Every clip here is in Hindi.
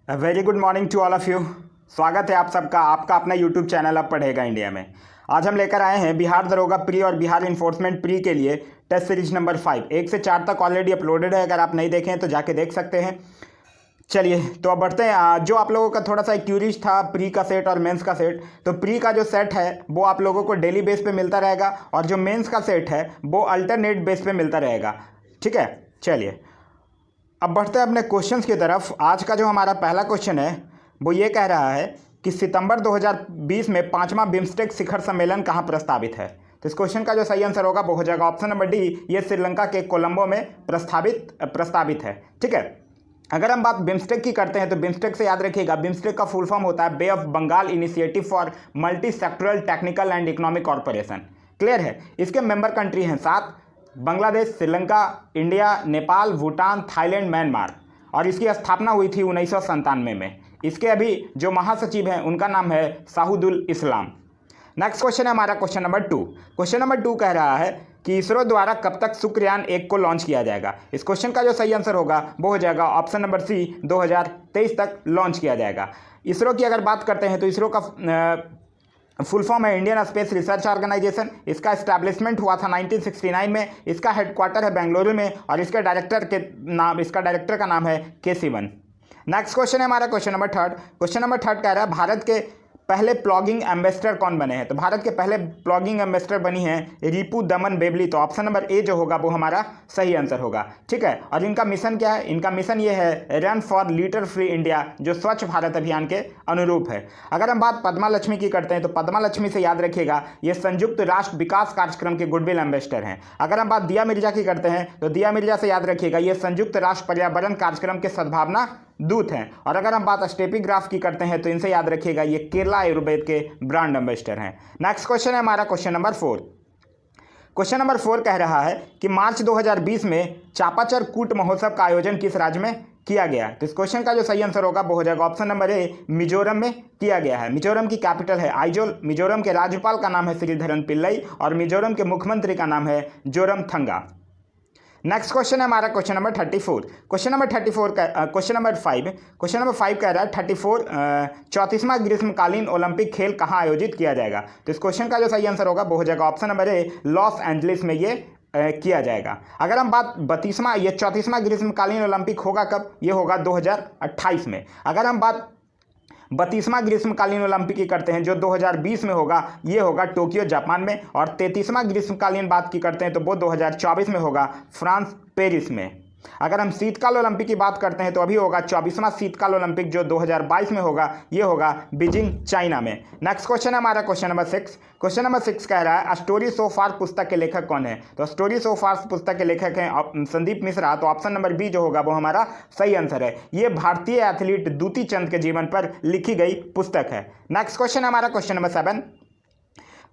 Very good morning to all of you. स्वागत है आप सबका आपका अपना यूट्यूब चैनल अब पढ़ेगा इंडिया में। आज हम लेकर आए हैं बिहार दरोगा प्री और बिहार इन्फोर्समेंट प्री के लिए टेस्ट सीरीज नंबर 5। 1 से 4 तक ऑलरेडी अपलोडेड है, अगर आप नहीं देखें हैं तो जाके देख सकते हैं। चलिए तो अब बढ़ते हैं। जो आप लोगों का थोड़ा सा क्यूरीज था प्री का सेट और मेंस का सेट, तो प्री का जो सेट है वो आप लोगों को डेली बेस पे मिलता रहेगा और जो मेंस का सेट है वो अल्टरनेट बेस पे मिलता रहेगा। ठीक है, चलिए अब बढ़ते हैं अपने क्वेश्चंस की तरफ। आज का जो हमारा पहला क्वेश्चन है वो ये कह रहा है कि सितंबर 2020 में 5वां बिम्स्टेक शिखर सम्मेलन कहाँ प्रस्तावित है। तो इस क्वेश्चन का जो सही आंसर होगा वो हो जाएगा ऑप्शन नंबर डी, ये श्रीलंका के कोलंबो में प्रस्तावित है। ठीक है, अगर हम बात बिम्स्टेक की करते हैं तो बिम्स्टेक से याद रखिएगा, बिम्स्टेक का फुल फॉर्म होता है Bay of Bengal initiative for multi sectoral technical and economic corporation. Clear है, इसके मेंबर कंट्री हैं 7: Bangladesh, Sri Lanka, India, Nepal, Bhutan, Thailand, Myanmar. और इसकी स्थापना हुई थी 1997 में। इसके अभी जो महासचिव हैं उनका नाम है साहुदुल इस्लाम। नेक्स्ट क्वेश्चन है हमारा क्वेश्चन नंबर 2। क्वेश्चन नंबर 2 कह रहा है कि इसरो द्वारा कब तक शुक्रयान 1 को लॉन्च किया जाएगा। इस क्वेश्चन का जो सही आंसर होगा वो हो जाएगा ऑप्शन नंबर सी, 2023 तक लॉन्च किया जाएगा। इसरो की अगर बात करते हैं तो इसरो का फुल फॉर्म है इंडियन स्पेस रिसर्च ऑर्गेनाइजेशन। इसका इस्टेब्लिशमेंट हुआ था 1969 में। इसका हेडक्वार्टर है बेंगलुरु में और इसका डायरेक्टर का नाम है के सिवन। नेक्स्ट क्वेश्चन है हमारा क्वेश्चन नंबर 3। क्वेश्चन नंबर 3 कह रहा है भारत के पहले प्लॉगिंग एम्बेसडर कौन बने हैं। तो भारत के पहले प्लॉगिंग एम्बेसडर बनी हैं रिपू दमन बेबली। तो ऑप्शन नंबर ए जो होगा वो हमारा सही आंसर होगा। ठीक है, और इनका मिशन क्या है? इनका मिशन ये है run for litre free India, जो स्वच्छ भारत अभियान के अनुरूप है। अगर हम बात पद्मा लक्ष्मी की करते हैं तो पद्मा लक्ष्मी से याद रखिएगा ये संयुक्त राष्ट्र विकास कार्यक्रम के गुडविल एम्बेसडर हैं। अगर हम बात दिया मिर्जा की करते हैं तो दिया मिर्जा से याद रखिएगा ये संयुक्त राष्ट्र पर्यावरण कार्यक्रम के सद्भावना दूत हैं। और अगर हम बात स्टेपी ग्राफ की करते हैं तो इनसे याद रखिएगा ये केरला आयुर्वेद के ब्रांड एम्बेसडर हैं। नेक्स्ट क्वेश्चन है हमारा क्वेश्चन नंबर 4। क्वेश्चन नंबर 4 कह रहा है कि मार्च 2020 में चापाचर कूट महोत्सव का आयोजन किस राज्य में किया गया। तो इस क्वेश्चन का जो सही आंसर होगा वो हो जाएगा ऑप्शन नंबर ए, मिजोरम में किया गया है। मिजोरम की कैपिटल है आइजोल। मिजोरम के राज्यपाल का नाम है श्रीधरन पिल्लई और मिजोरम के मुख्यमंत्री का नाम है जोरमथंगा। नेक्स्ट क्वेश्चन है हमारा क्वेश्चन नंबर 34। क्वेश्चन नंबर 5 कह रहा है 34वां ग्रीष्मकालीन ओलंपिक खेल कहाँ आयोजित किया जाएगा। तो इस क्वेश्चन का जो सही आंसर होगा वो हो जाएगा ऑप्शन नंबर ए, लॉस एंजलिस में ये किया जाएगा। अगर हम बात 34वां ग्रीष्मकालीन ओलंपिक होगा कब? ये होगा 2028 में। अगर हम बात 32वां ग्रीष्मकालीन ओलंपिक की करते हैं जो 2020 में होगा, ये होगा टोक्यो जापान में। और 33वां ग्रीष्मकालीन बात की करते हैं तो वो 2024 में होगा फ्रांस पेरिस में। अगर हम शीतकाल ओलंपिक की बात करते हैं तो अभी होगा 24वां शीतकाल ओलंपिक जो 2022 में होगा, ये होगा बीजिंग चाइना में। नेक्स्ट क्वेश्चन है हमारा क्वेश्चन नंबर 6। क्वेश्चन नंबर 6 कह रहा है स्टोरी सो फार पुस्तक के लेखक कौन है। तो स्टोरी सो फार पुस्तक के लेखक हैं संदीप मिश्रा। तो ऑप्शन नंबर बी जो होगा वो हमारा सही आंसर है। ये भारतीय एथलीट दूती चंद के जीवन पर लिखी गई पुस्तक है। नेक्स्ट क्वेश्चन है हमारा क्वेश्चन नंबर 7।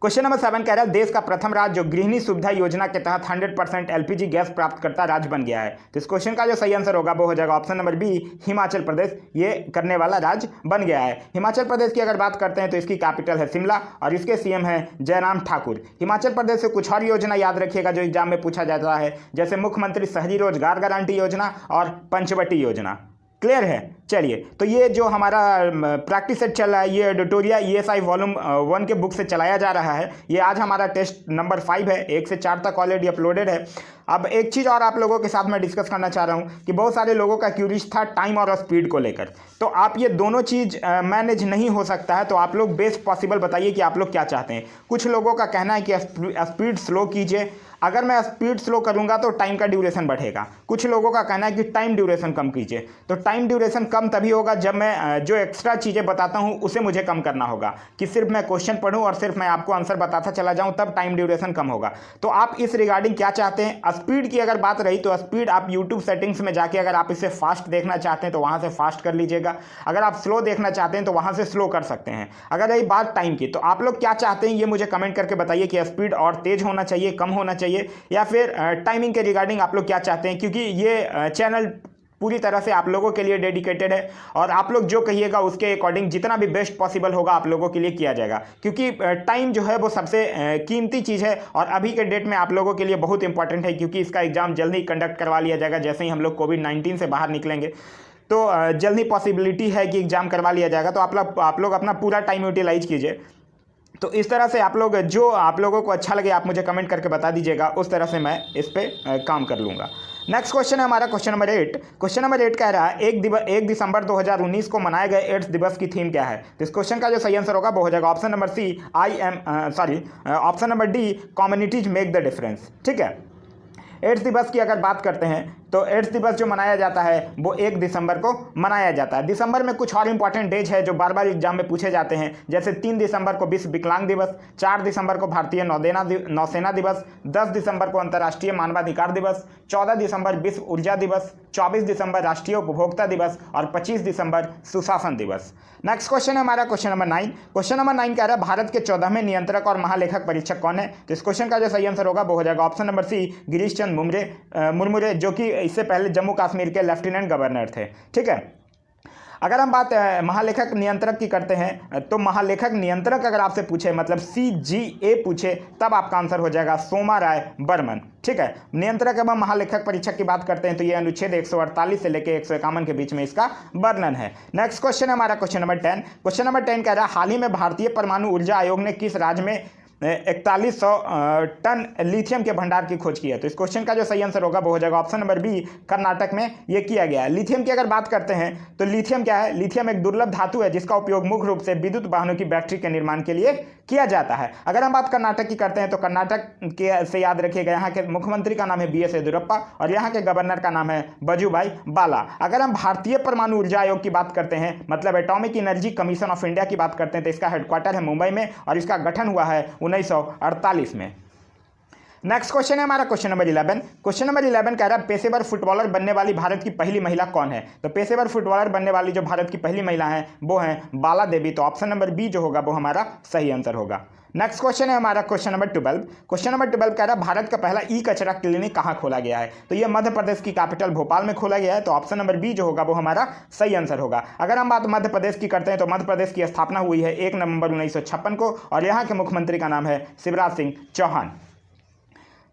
क्वेश्चन नंबर 7 कह रहा है देश का प्रथम राज्य जो गृहिणी सुविधा योजना के तहत 100% एलपीजी गैस प्राप्त करता राज्य बन गया है। तो इस क्वेश्चन का जो सही आंसर होगा वो हो जाएगा option number B, Himachal Pradesh ये करने वाला राज्य बन गया है। हिमाचल प्रदेश की अगर बात करते हैं तो इसकी कैपिटल है शिमला और इसके सीएम हैं जयराम ठाकुर। हिमाचल प्रदेश से कुछ और योजना याद रखिएगा जो एग्जाम में पूछा जाता है, जैसे मुख्यमंत्री शहरी रोजगार गारंटी योजना और पंचवटी योजना। क्लियर है, चलिए तो ये जो हमारा प्रैक्टिस सेट चल रहा है ये एडिटोरिया ESI वॉल्यूम 1 के बुक से चलाया जा रहा है। ये आज हमारा टेस्ट नंबर 5 है, 1 से 4 तक ऑलरेडी अपलोडेड है। अब एक चीज़ और आप लोगों के साथ मैं डिस्कस करना चाह रहा हूँ कि बहुत सारे लोगों का क्यूरीज था टाइम और स्पीड को लेकर। तो आप ये दोनों चीज़ मैनेज नहीं हो सकता है, तो आप लोग बेस्ट पॉसिबल बताइए कि आप लोग क्या चाहते हैं। कुछ लोगों का कहना है कि स्पीड स्लो कीजिए, अगर मैं स्पीड स्लो करूंगा तो टाइम का ड्यूरेशन बढ़ेगा। कुछ लोगों का कहना है कि टाइम ड्यूरेशन कम कीजिए। तो टाइम ड्यूरेशन कम तभी होगा जब मैं जो एक्स्ट्रा चीज़ें बताता हूं उसे मुझे कम करना होगा, कि सिर्फ मैं क्वेश्चन पढ़ूं और सिर्फ मैं आपको आंसर बताता चला जाऊं, तब टाइम ड्यूरेशन कम होगा। तो आप इस रिगार्डिंग क्या चाहते हैं? स्पीड की अगर बात रही तो स्पीड आप यूट्यूब सेटिंग्स में जाके अगर आप इसे फास्ट देखना चाहते हैं तो वहाँ से फास्ट कर लीजिएगा। अगर आप स्लो देखना चाहते हैं तो वहाँ से स्लो कर सकते हैं। अगर रही बात टाइम की तो आप लोग क्या चाहते हैं ये मुझे कमेंट करके बताइए कि स्पीड और तेज होना चाहिए, कम होना चाहिए, या फिर टाइमिंग के रिगार्डिंग आप लोग क्या चाहते हैं, क्योंकि ये चैनल पूरी तरह से आप लोगों के लिए डेडिकेटेड है और आप लोग जो कहिएगा उसके अकॉर्डिंग जितना भी बेस्ट पॉसिबल होगा आप लोगों के लिए किया जाएगा, क्योंकि टाइम जो है वो सबसे कीमती चीज़ है और अभी के डेट में आप लोगों के लिए बहुत इंपॉर्टेंट है, क्योंकि इसका एग्जाम जल्दी कंडक्ट करवा लिया जाएगा जैसे ही हम लोग कोविड-19 से बाहर निकलेंगे। तो जल्द ही पॉसिबिलिटी है कि एग्ज़ाम करवा लिया जाएगा। तो आप लोग अपना पूरा टाइम यूटिलाइज कीजिए। तो इस तरह से आप लोग, जो आप लोगों को अच्छा लगे आप मुझे कमेंट करके बता दीजिएगा, उस तरह से मैं इस पर काम कर लूँगा। नेक्स्ट क्वेश्चन है हमारा क्वेश्चन नंबर 8। क्वेश्चन नंबर 8 कह रहा है 1 दिसंबर 2019 को मनाए गए एड्स दिवस की थीम क्या है। तो इस क्वेश्चन का जो सही आंसर होगा वो हो जाएगा option number C option number D, communities make the difference. ठीक है, एड्स दिवस की अगर बात करते हैं तो एड्स दिवस जो मनाया जाता है वो 1 दिसंबर को मनाया जाता है। दिसंबर में कुछ और इंपॉर्टेंट डेज है जो बार बार एग्जाम में पूछे जाते हैं, जैसे 3 दिसंबर को विश्व विकलांग दिवस, 4 दिसंबर को भारतीय नौसेना दिवस, 10 दिसंबर को अंतर्राष्ट्रीय मानवाधिकार दिवस, 14 दिसंबर विश्व ऊर्जा दिवस, 24 दिसंबर राष्ट्रीय उपभोक्ता दिवस और 25 दिसंबर सुशासन दिवस। नेक्स्ट क्वेश्चन है हमारा क्वेश्चन नंबर 9। क्वेश्चन नंबर 9 कह रहा है भारत के 14वें नियंत्रक और महालेखक परीक्षक कौन है। तो इस क्वेश्चन का जो सही आंसर होगा वो हो जाएगा ऑप्शन नंबर सी, गिरीश चंद्र मुर्मुरे, जो कि इससे पहले जम्मू कश्मीर के लेफ्टिनेंट गवर्नर थे। ठीक है, अगर हम बात महालेखक नियंत्रक की करते हैं तो महालेखक नियंत्रक अगर आपसे पूछे, मतलब CGA पूछे, तब आपका आंसर हो जाएगा सोमा राय बर्मन। ठीक है, नियंत्रक एवं महालेखक परीक्षक की बात करते हैं तो ये अनुच्छेद 148 से लेकर 151 के बीच में इसका वर्णन है। नेक्स्ट क्वेश्चन है हमारा क्वेश्चन नंबर 10। क्वेश्चन नंबर 10 कह रहा है हाल ही में भारतीय परमाणु ऊर्जा आयोग ने किस राज्य में 4100 टन लिथियम के भंडार की खोज की है। तो इस क्वेश्चन का जो सही आंसर होगा वो हो जाएगा ऑप्शन नंबर बी, कर्नाटक में ये किया गया है। लिथियम की अगर बात करते हैं तो लिथियम क्या है, लिथियम एक दुर्लभ धातु है जिसका उपयोग मुख्य रूप से विद्युत वाहनों की बैटरी के निर्माण के लिए किया जाता है। अगर हम बात कर्नाटक की करते हैं तो कर्नाटक के से याद रखिएगा, यहाँ के मुख्यमंत्री का नाम है BS येदियुरप्पा और यहाँ के गवर्नर का नाम है वजुभाई वाला। अगर हम भारतीय परमाणु ऊर्जा आयोग की बात करते हैं, मतलब atomic energy commission of India की बात करते हैं, तो इसका हेडक्वार्टर है मुंबई में और इसका गठन हुआ है 1948 में। नेक्स्ट क्वेश्चन है हमारा क्वेश्चन नंबर 11। क्वेश्चन नंबर 11 कह रहा है पेशेवर फुटबॉलर बनने वाली भारत की पहली महिला कौन है। तो पेशेवर फुटबॉलर बनने वाली जो भारत की पहली महिला है वो है बाला देवी। तो ऑप्शन नंबर बी जो होगा वो हमारा सही आंसर होगा। नेक्स्ट क्वेश्चन है हमारा क्वेश्चन नंबर 12। क्वेश्चन नंबर 12 कह रहा है भारत का पहला ई कचरा क्लिनिक कहाँ खोला गया है। तो ये मध्य प्रदेश की कैपिटल भोपाल में खोला गया है। तो ऑप्शन नंबर बी जो होगा वो हमारा सही आंसर होगा। अगर हम बात मध्य प्रदेश की करते हैं तो मध्य प्रदेश की स्थापना हुई है 1 नवंबर 1956 को और यहाँ के मुख्यमंत्री का नाम है शिवराज सिंह चौहान।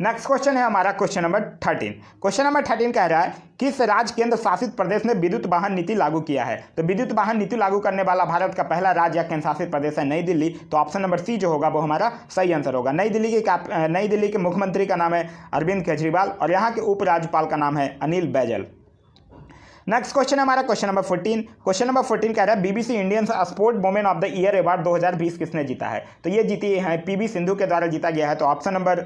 नेक्स्ट क्वेश्चन है हमारा क्वेश्चन नंबर 13। क्वेश्चन नंबर 13 कह रहा है किस राज्य केंद्र शासित प्रदेश ने विद्युत वाहन नीति लागू किया है। तो विद्युत वाहन नीति लागू करने वाला भारत का पहला राज्य या केंद्र शासित प्रदेश है नई दिल्ली। तो ऑप्शन नंबर सी जो होगा वो हमारा सही आंसर होगा। नई दिल्ली के मुख्यमंत्री का नाम है अरविंद केजरीवाल और यहाँ के उपराज्यपाल का नाम है अनिल बैजल। नेक्स्ट क्वेश्चन है हमारा क्वेश्चन नंबर 14। क्वेश्चन नंबर 14 कह रहा है BBC Indian sport women of the year award 2020 किसने जीता है। तो ये जीती है PV सिंधु के द्वारा जीता गया है। तो ऑप्शन नंबर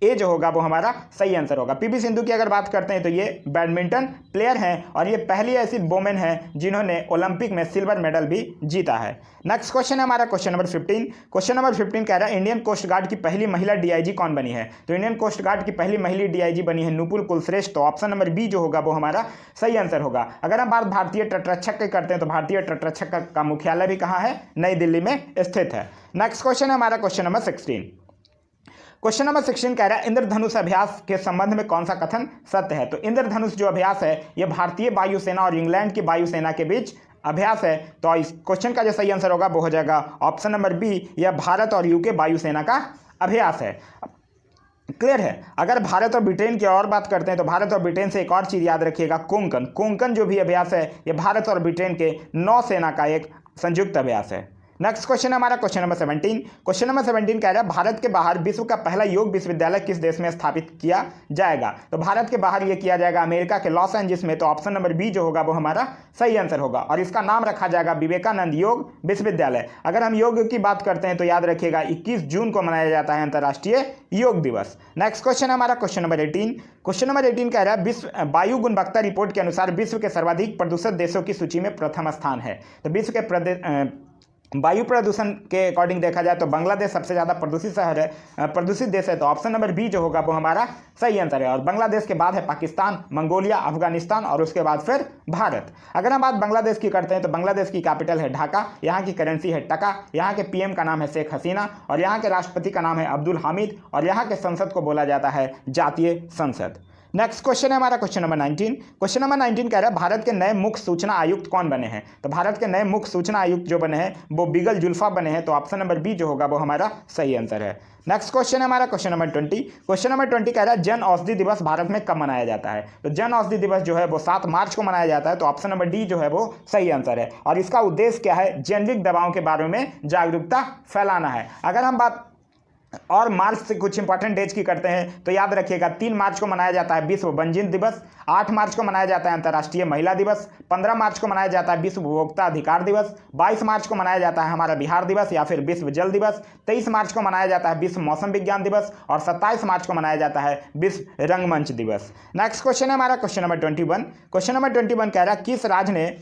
ए जो होगा वो हमारा सही आंसर होगा। PV सिंधु की अगर बात करते हैं तो ये बैडमिंटन प्लेयर हैं और ये पहली ऐसी वुमेन है जिन्होंने ओलंपिक में सिल्वर मेडल भी जीता है। नेक्स्ट क्वेश्चन है हमारा क्वेश्चन नंबर 15। क्वेश्चन नंबर 15 कह रहा है इंडियन कोस्ट गार्ड की पहली महिला DIG कौन बनी है। तो इंडियन कोस्ट गार्ड की पहली महिला DIG बनी है नुपुर कुलश्रेष्ठ। तो ऑप्शन नंबर बी जो होगा वो हमारा सही आंसर होगा। अगर हम बात भारतीय तटरक्षक की करते हैं तो भारतीय तटरक्षक का मुख्यालय भी कहाँ है, नई दिल्ली में स्थित है। नेक्स्ट क्वेश्चन है हमारा क्वेश्चन नंबर 16। क्वेश्चन नंबर 16 कह रहा है इंद्रधनुष अभ्यास के संबंध में कौन सा कथन सत्य है। तो इंद्रधनुष जो अभ्यास है ये भारतीय वायुसेना और इंग्लैंड की वायुसेना के बीच अभ्यास है। तो इस क्वेश्चन का जो सही आंसर होगा वो हो जाएगा ऑप्शन नंबर बी, यह भारत और UK वायुसेना का अभ्यास है। क्लियर है। अगर भारत और ब्रिटेन की और बात करते हैं तो भारत और ब्रिटेन से एक और चीज़ याद रखिएगा, कोंकण जो भी अभ्यास है ये भारत और ब्रिटेन के नौसेना का एक संयुक्त अभ्यास है। नेक्स्ट क्वेश्चन है हमारा क्वेश्चन नंबर 17। क्वेश्चन नंबर 17 कह रहा है भारत के बाहर विश्व का पहला योग विश्वविद्यालय किस देश में स्थापित किया जाएगा। तो भारत के बाहर ये किया जाएगा अमेरिका के लॉस एंजल्स में। तो ऑप्शन नंबर बी जो होगा वो हमारा सही आंसर होगा और इसका नाम रखा जाएगा विवेकानंद योग विश्वविद्यालय। अगर हम योग की बात करते हैं तो याद रखिएगा 21 जून को मनाया जाता है अंतर्राष्ट्रीय योग दिवस। नेक्स्ट क्वेश्चन है हमारा क्वेश्चन नंबर 18। क्वेश्चन नंबर 18 कह रहा है विश्व वायु गुणवत्ता रिपोर्ट के अनुसार विश्व के सर्वाधिक प्रदूषित देशों की सूची में प्रथम स्थान है। तो विश्व के वायु प्रदूषण के अकॉर्डिंग देखा जाए तो बांग्लादेश सबसे ज़्यादा प्रदूषित देश है। तो ऑप्शन नंबर बी जो होगा वो हमारा सही आंसर है और बांग्लादेश के बाद है पाकिस्तान, मंगोलिया, अफगानिस्तान और उसके बाद फिर भारत। अगर हम बात बांग्लादेश की करते हैं तो बांग्लादेश की कैपिटल है ढाका, यहाँ की करेंसी है टका, यहाँ के PM का नाम है शेख हसीना और यहाँ के राष्ट्रपति का नाम है अब्दुल हामिद और यहाँ के संसद को बोला जाता है जातीय संसद। नेक्स्ट क्वेश्चन है हमारा क्वेश्चन नंबर 19। क्वेश्चन नंबर 19 कह रहा है भारत के नए मुख्य सूचना आयुक्त कौन बने हैं? तो भारत के नए मुख्य सूचना आयुक्त जो बने हैं वो बिगल जुल्फा बने हैं। तो ऑप्शन नंबर बी जो होगा वो हमारा सही आंसर है। नेक्स्ट क्वेश्चन है हमारा क्वेश्चन नंबर 20। क्वेश्चन नंबर 20 कह रहा है जन औषधि दिवस भारत में कब मनाया जाता है? तो जन औषधि दिवस जो है वो 7 मार्च को मनाया जाता है। तो ऑप्शन नंबर डी जो है वो सही आंसर है। और इसका उद्देश्य क्या है? जेनरिक दवाओं के बारे में जागरूकता फैलाना है। अगर हम बात और मार्च से कुछ इंपॉर्टेंट डेज की करते हैं तो याद रखिएगा 3 मार्च को मनाया जाता है विश्व वन्यजीव दिवस, 8 मार्च को मनाया जाता है अंतर्राष्ट्रीय महिला दिवस, 15 मार्च को मनाया जाता है विश्व उपभोक्ता अधिकार दिवस, 22 मार्च को मनाया जाता है हमारा बिहार दिवस या फिर विश्व जल दिवस, 23 मार्च को मनाया जाता है विश्व मौसम विज्ञान दिवस और 27 मार्च को मनाया जाता है विश्व रंगमंच दिवस। नेक्स्ट क्वेश्चन है हमारा क्वेश्चन नंबर 21। क्वेश्चन नंबर 21 कह रहा है किस राज्य ने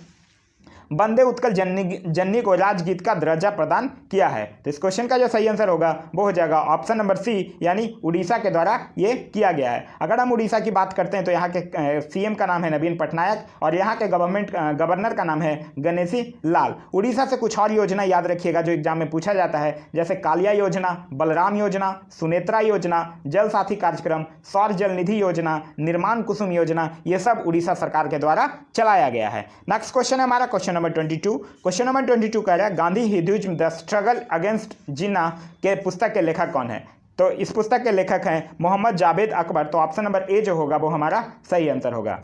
वंदे उत्कल जननी को राजगीत का दर्जा प्रदान किया है? तो इस क्वेश्चन का जो सही आंसर होगा वो हो जाएगा ऑप्शन नंबर सी यानी उड़ीसा के द्वारा ये किया गया है। अगर हम उड़ीसा की बात करते हैं तो यहाँ के सीएम का नाम है नवीन पटनायक और यहाँ के गवर्नर का नाम है गणेशी लाल। उड़ीसा से कुछ और योजना याद रखिएगा जो एग्जाम में पूछा जाता है, जैसे कालिया योजना, बलराम योजना, सुनेत्रा योजना, जल साथी कार्यक्रम, सौर जल निधि योजना, निर्माण कुसुम योजना, ये सब उड़ीसा सरकार के द्वारा चलाया गया है। नेक्स्ट क्वेश्चन है हमारा क्वेश्चन नंबर 22। क्वेश्चन नंबर 22 कह रहा है Gandhi Hinduism the struggle against Jinnah के पुस्तक के लेखक कौन है? तो इस पुस्तक के लेखक हैं मोहम्मद जावेद अकबर। तो ऑप्शन नंबर ए जो होगा वो हमारा सही आंसर होगा।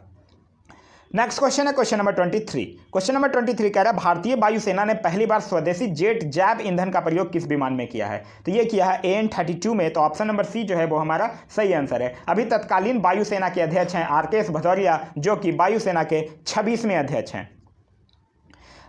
नेक्स्ट क्वेश्चन है क्वेश्चन नंबर 23। क्वेश्चन नंबर 23 कह रहा है भारतीय वायुसेना ने पहली बार स्वदेशी जेट जैव ईंधन का प्रयोग किस विमान में किया है? तो ये किया है AN-32 में। तो ऑप्शन नंबर सी जो है वो हमारा सही आंसर है। अभी तत्कालीन वायुसेना के अध्यक्ष हैं RKS भदौरिया जो कि वायुसेना के 26वें अध्यक्ष हैं।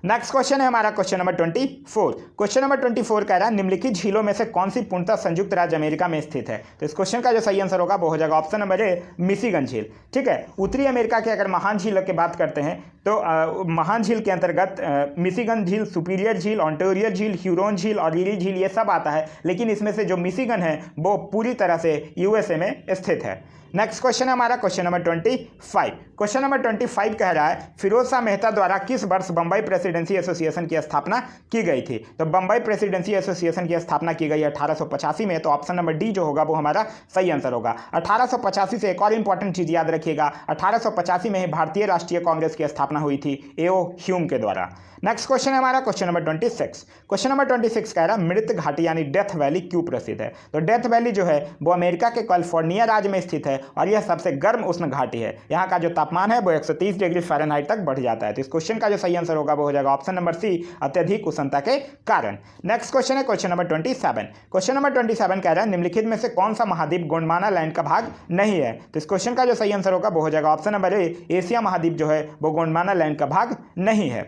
नेक्स्ट क्वेश्चन है हमारा क्वेश्चन नंबर 24। क्वेश्चन नंबर 24 कह रहा है निम्नलिखित झीलों में से कौन सी पूर्णतः संयुक्त राज्य अमेरिका में स्थित है? तो इस क्वेश्चन का जो सही आंसर होगा वो हो जाएगा ऑप्शन नंबर ए मिशिगन झील। ठीक है, उत्तरी अमेरिका के अगर महान झीलों की बात करते हैं तो महान झील के अंतर्गत मिशिगन झील, सुपीरियर झील, ऑन्टेरियो झील, ह्यूरोन झील और ईरी झील ये सब आता है, लेकिन इसमें से जो मिशिगन है वो पूरी तरह से USA में स्थित है। नेक्स्ट क्वेश्चन है हमारा क्वेश्चन नंबर 25। क्वेश्चन नंबर 25 कह रहा है फिरोज शाह मेहता द्वारा किस वर्ष बंबई प्रेसिडेंसी एसोसिएशन की स्थापना की गई थी? तो बंबई प्रेसिडेंसी एसोसिएशन की स्थापना की गई 1885 में। तो ऑप्शन नंबर डी जो होगा वो हमारा सही आंसर होगा। 1885 से एक और इंपॉर्टेंट चीज याद रखिएगा, 1885 में ही भारतीय राष्ट्रीय कांग्रेस की स्थापना हुई थी A.O. ह्यूम के द्वारा। नेक्स्ट क्वेश्चन है हमारा क्वेश्चन नंबर 26। क्वेश्चन नंबर 26 कह रहा है मृत घाटी यानी डेथ वैली क्यों प्रसिद्ध है? तो डेथ वैली जो है वो अमेरिका के कैलिफोर्निया राज्य में स्थित है और यह सबसे गर्म उष्ण घाटी है। यहाँ का जो तापमान है वो 130 डिग्री फ़ारेनहाइट तक बढ़ जाता है। तो इस क्वेश्चन का जो सही आंसर होगा वो हो जाएगा ऑप्शन नंबर सी अत्यधिक उष्णता के कारण। नेक्स्ट क्वेश्चन है क्वेश्चन नंबर 27। क्वेश्चन नंबर 27 कह रहा है निम्नलिखित में से कौन सा महाद्वीप गोंडवाना लैंड का भाग नहीं है? तो इस क्वेश्चन का जो सही आंसर होगा वो हो जाएगा ऑप्शन नंबर ए एशिया महाद्वीप जो है वो गोंडवाना लैंड का भाग नहीं है।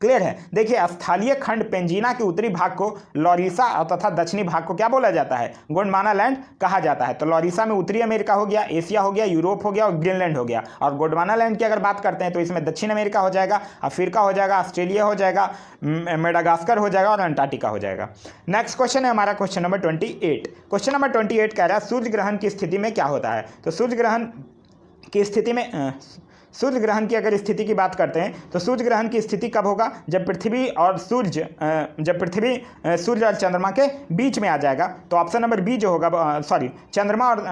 क्लियर है। देखिए स्थलीय खंड पेंजिना के उत्तरी भाग को लॉरिसा तथा दक्षिणी भाग को क्या बोला जाता है? गोंडवाना लैंड कहा जाता है। तो लॉरिसा में उत्तरी अमेरिका हो गया, एशिया हो गया, यूरोप हो गया और ग्रीनलैंड हो गया। और गोंडवाना लैंड की अगर बात करते हैं तो इसमें दक्षिण अमेरिका हो जाएगा, अफ्रीका हो जाएगा, ऑस्ट्रेलिया हो जाएगा, मेडागास्कर हो जाएगा और अंटार्कटिका हो जाएगा। नेक्स्ट क्वेश्चन है हमारा क्वेश्चन नंबर 28। क्वेश्चन नंबर 28 कह रहा है सूर्य ग्रहण की स्थिति में क्या होता है? तो सूर्य ग्रहण की स्थिति में सूर्य ग्रहण की अगर स्थिति की बात करते हैं तो सूर्य ग्रहण की स्थिति कब होगा? जब पृथ्वी और सूर्य और चंद्रमा के बीच में आ जाएगा। तो ऑप्शन नंबर बी जो होगा चंद्रमा और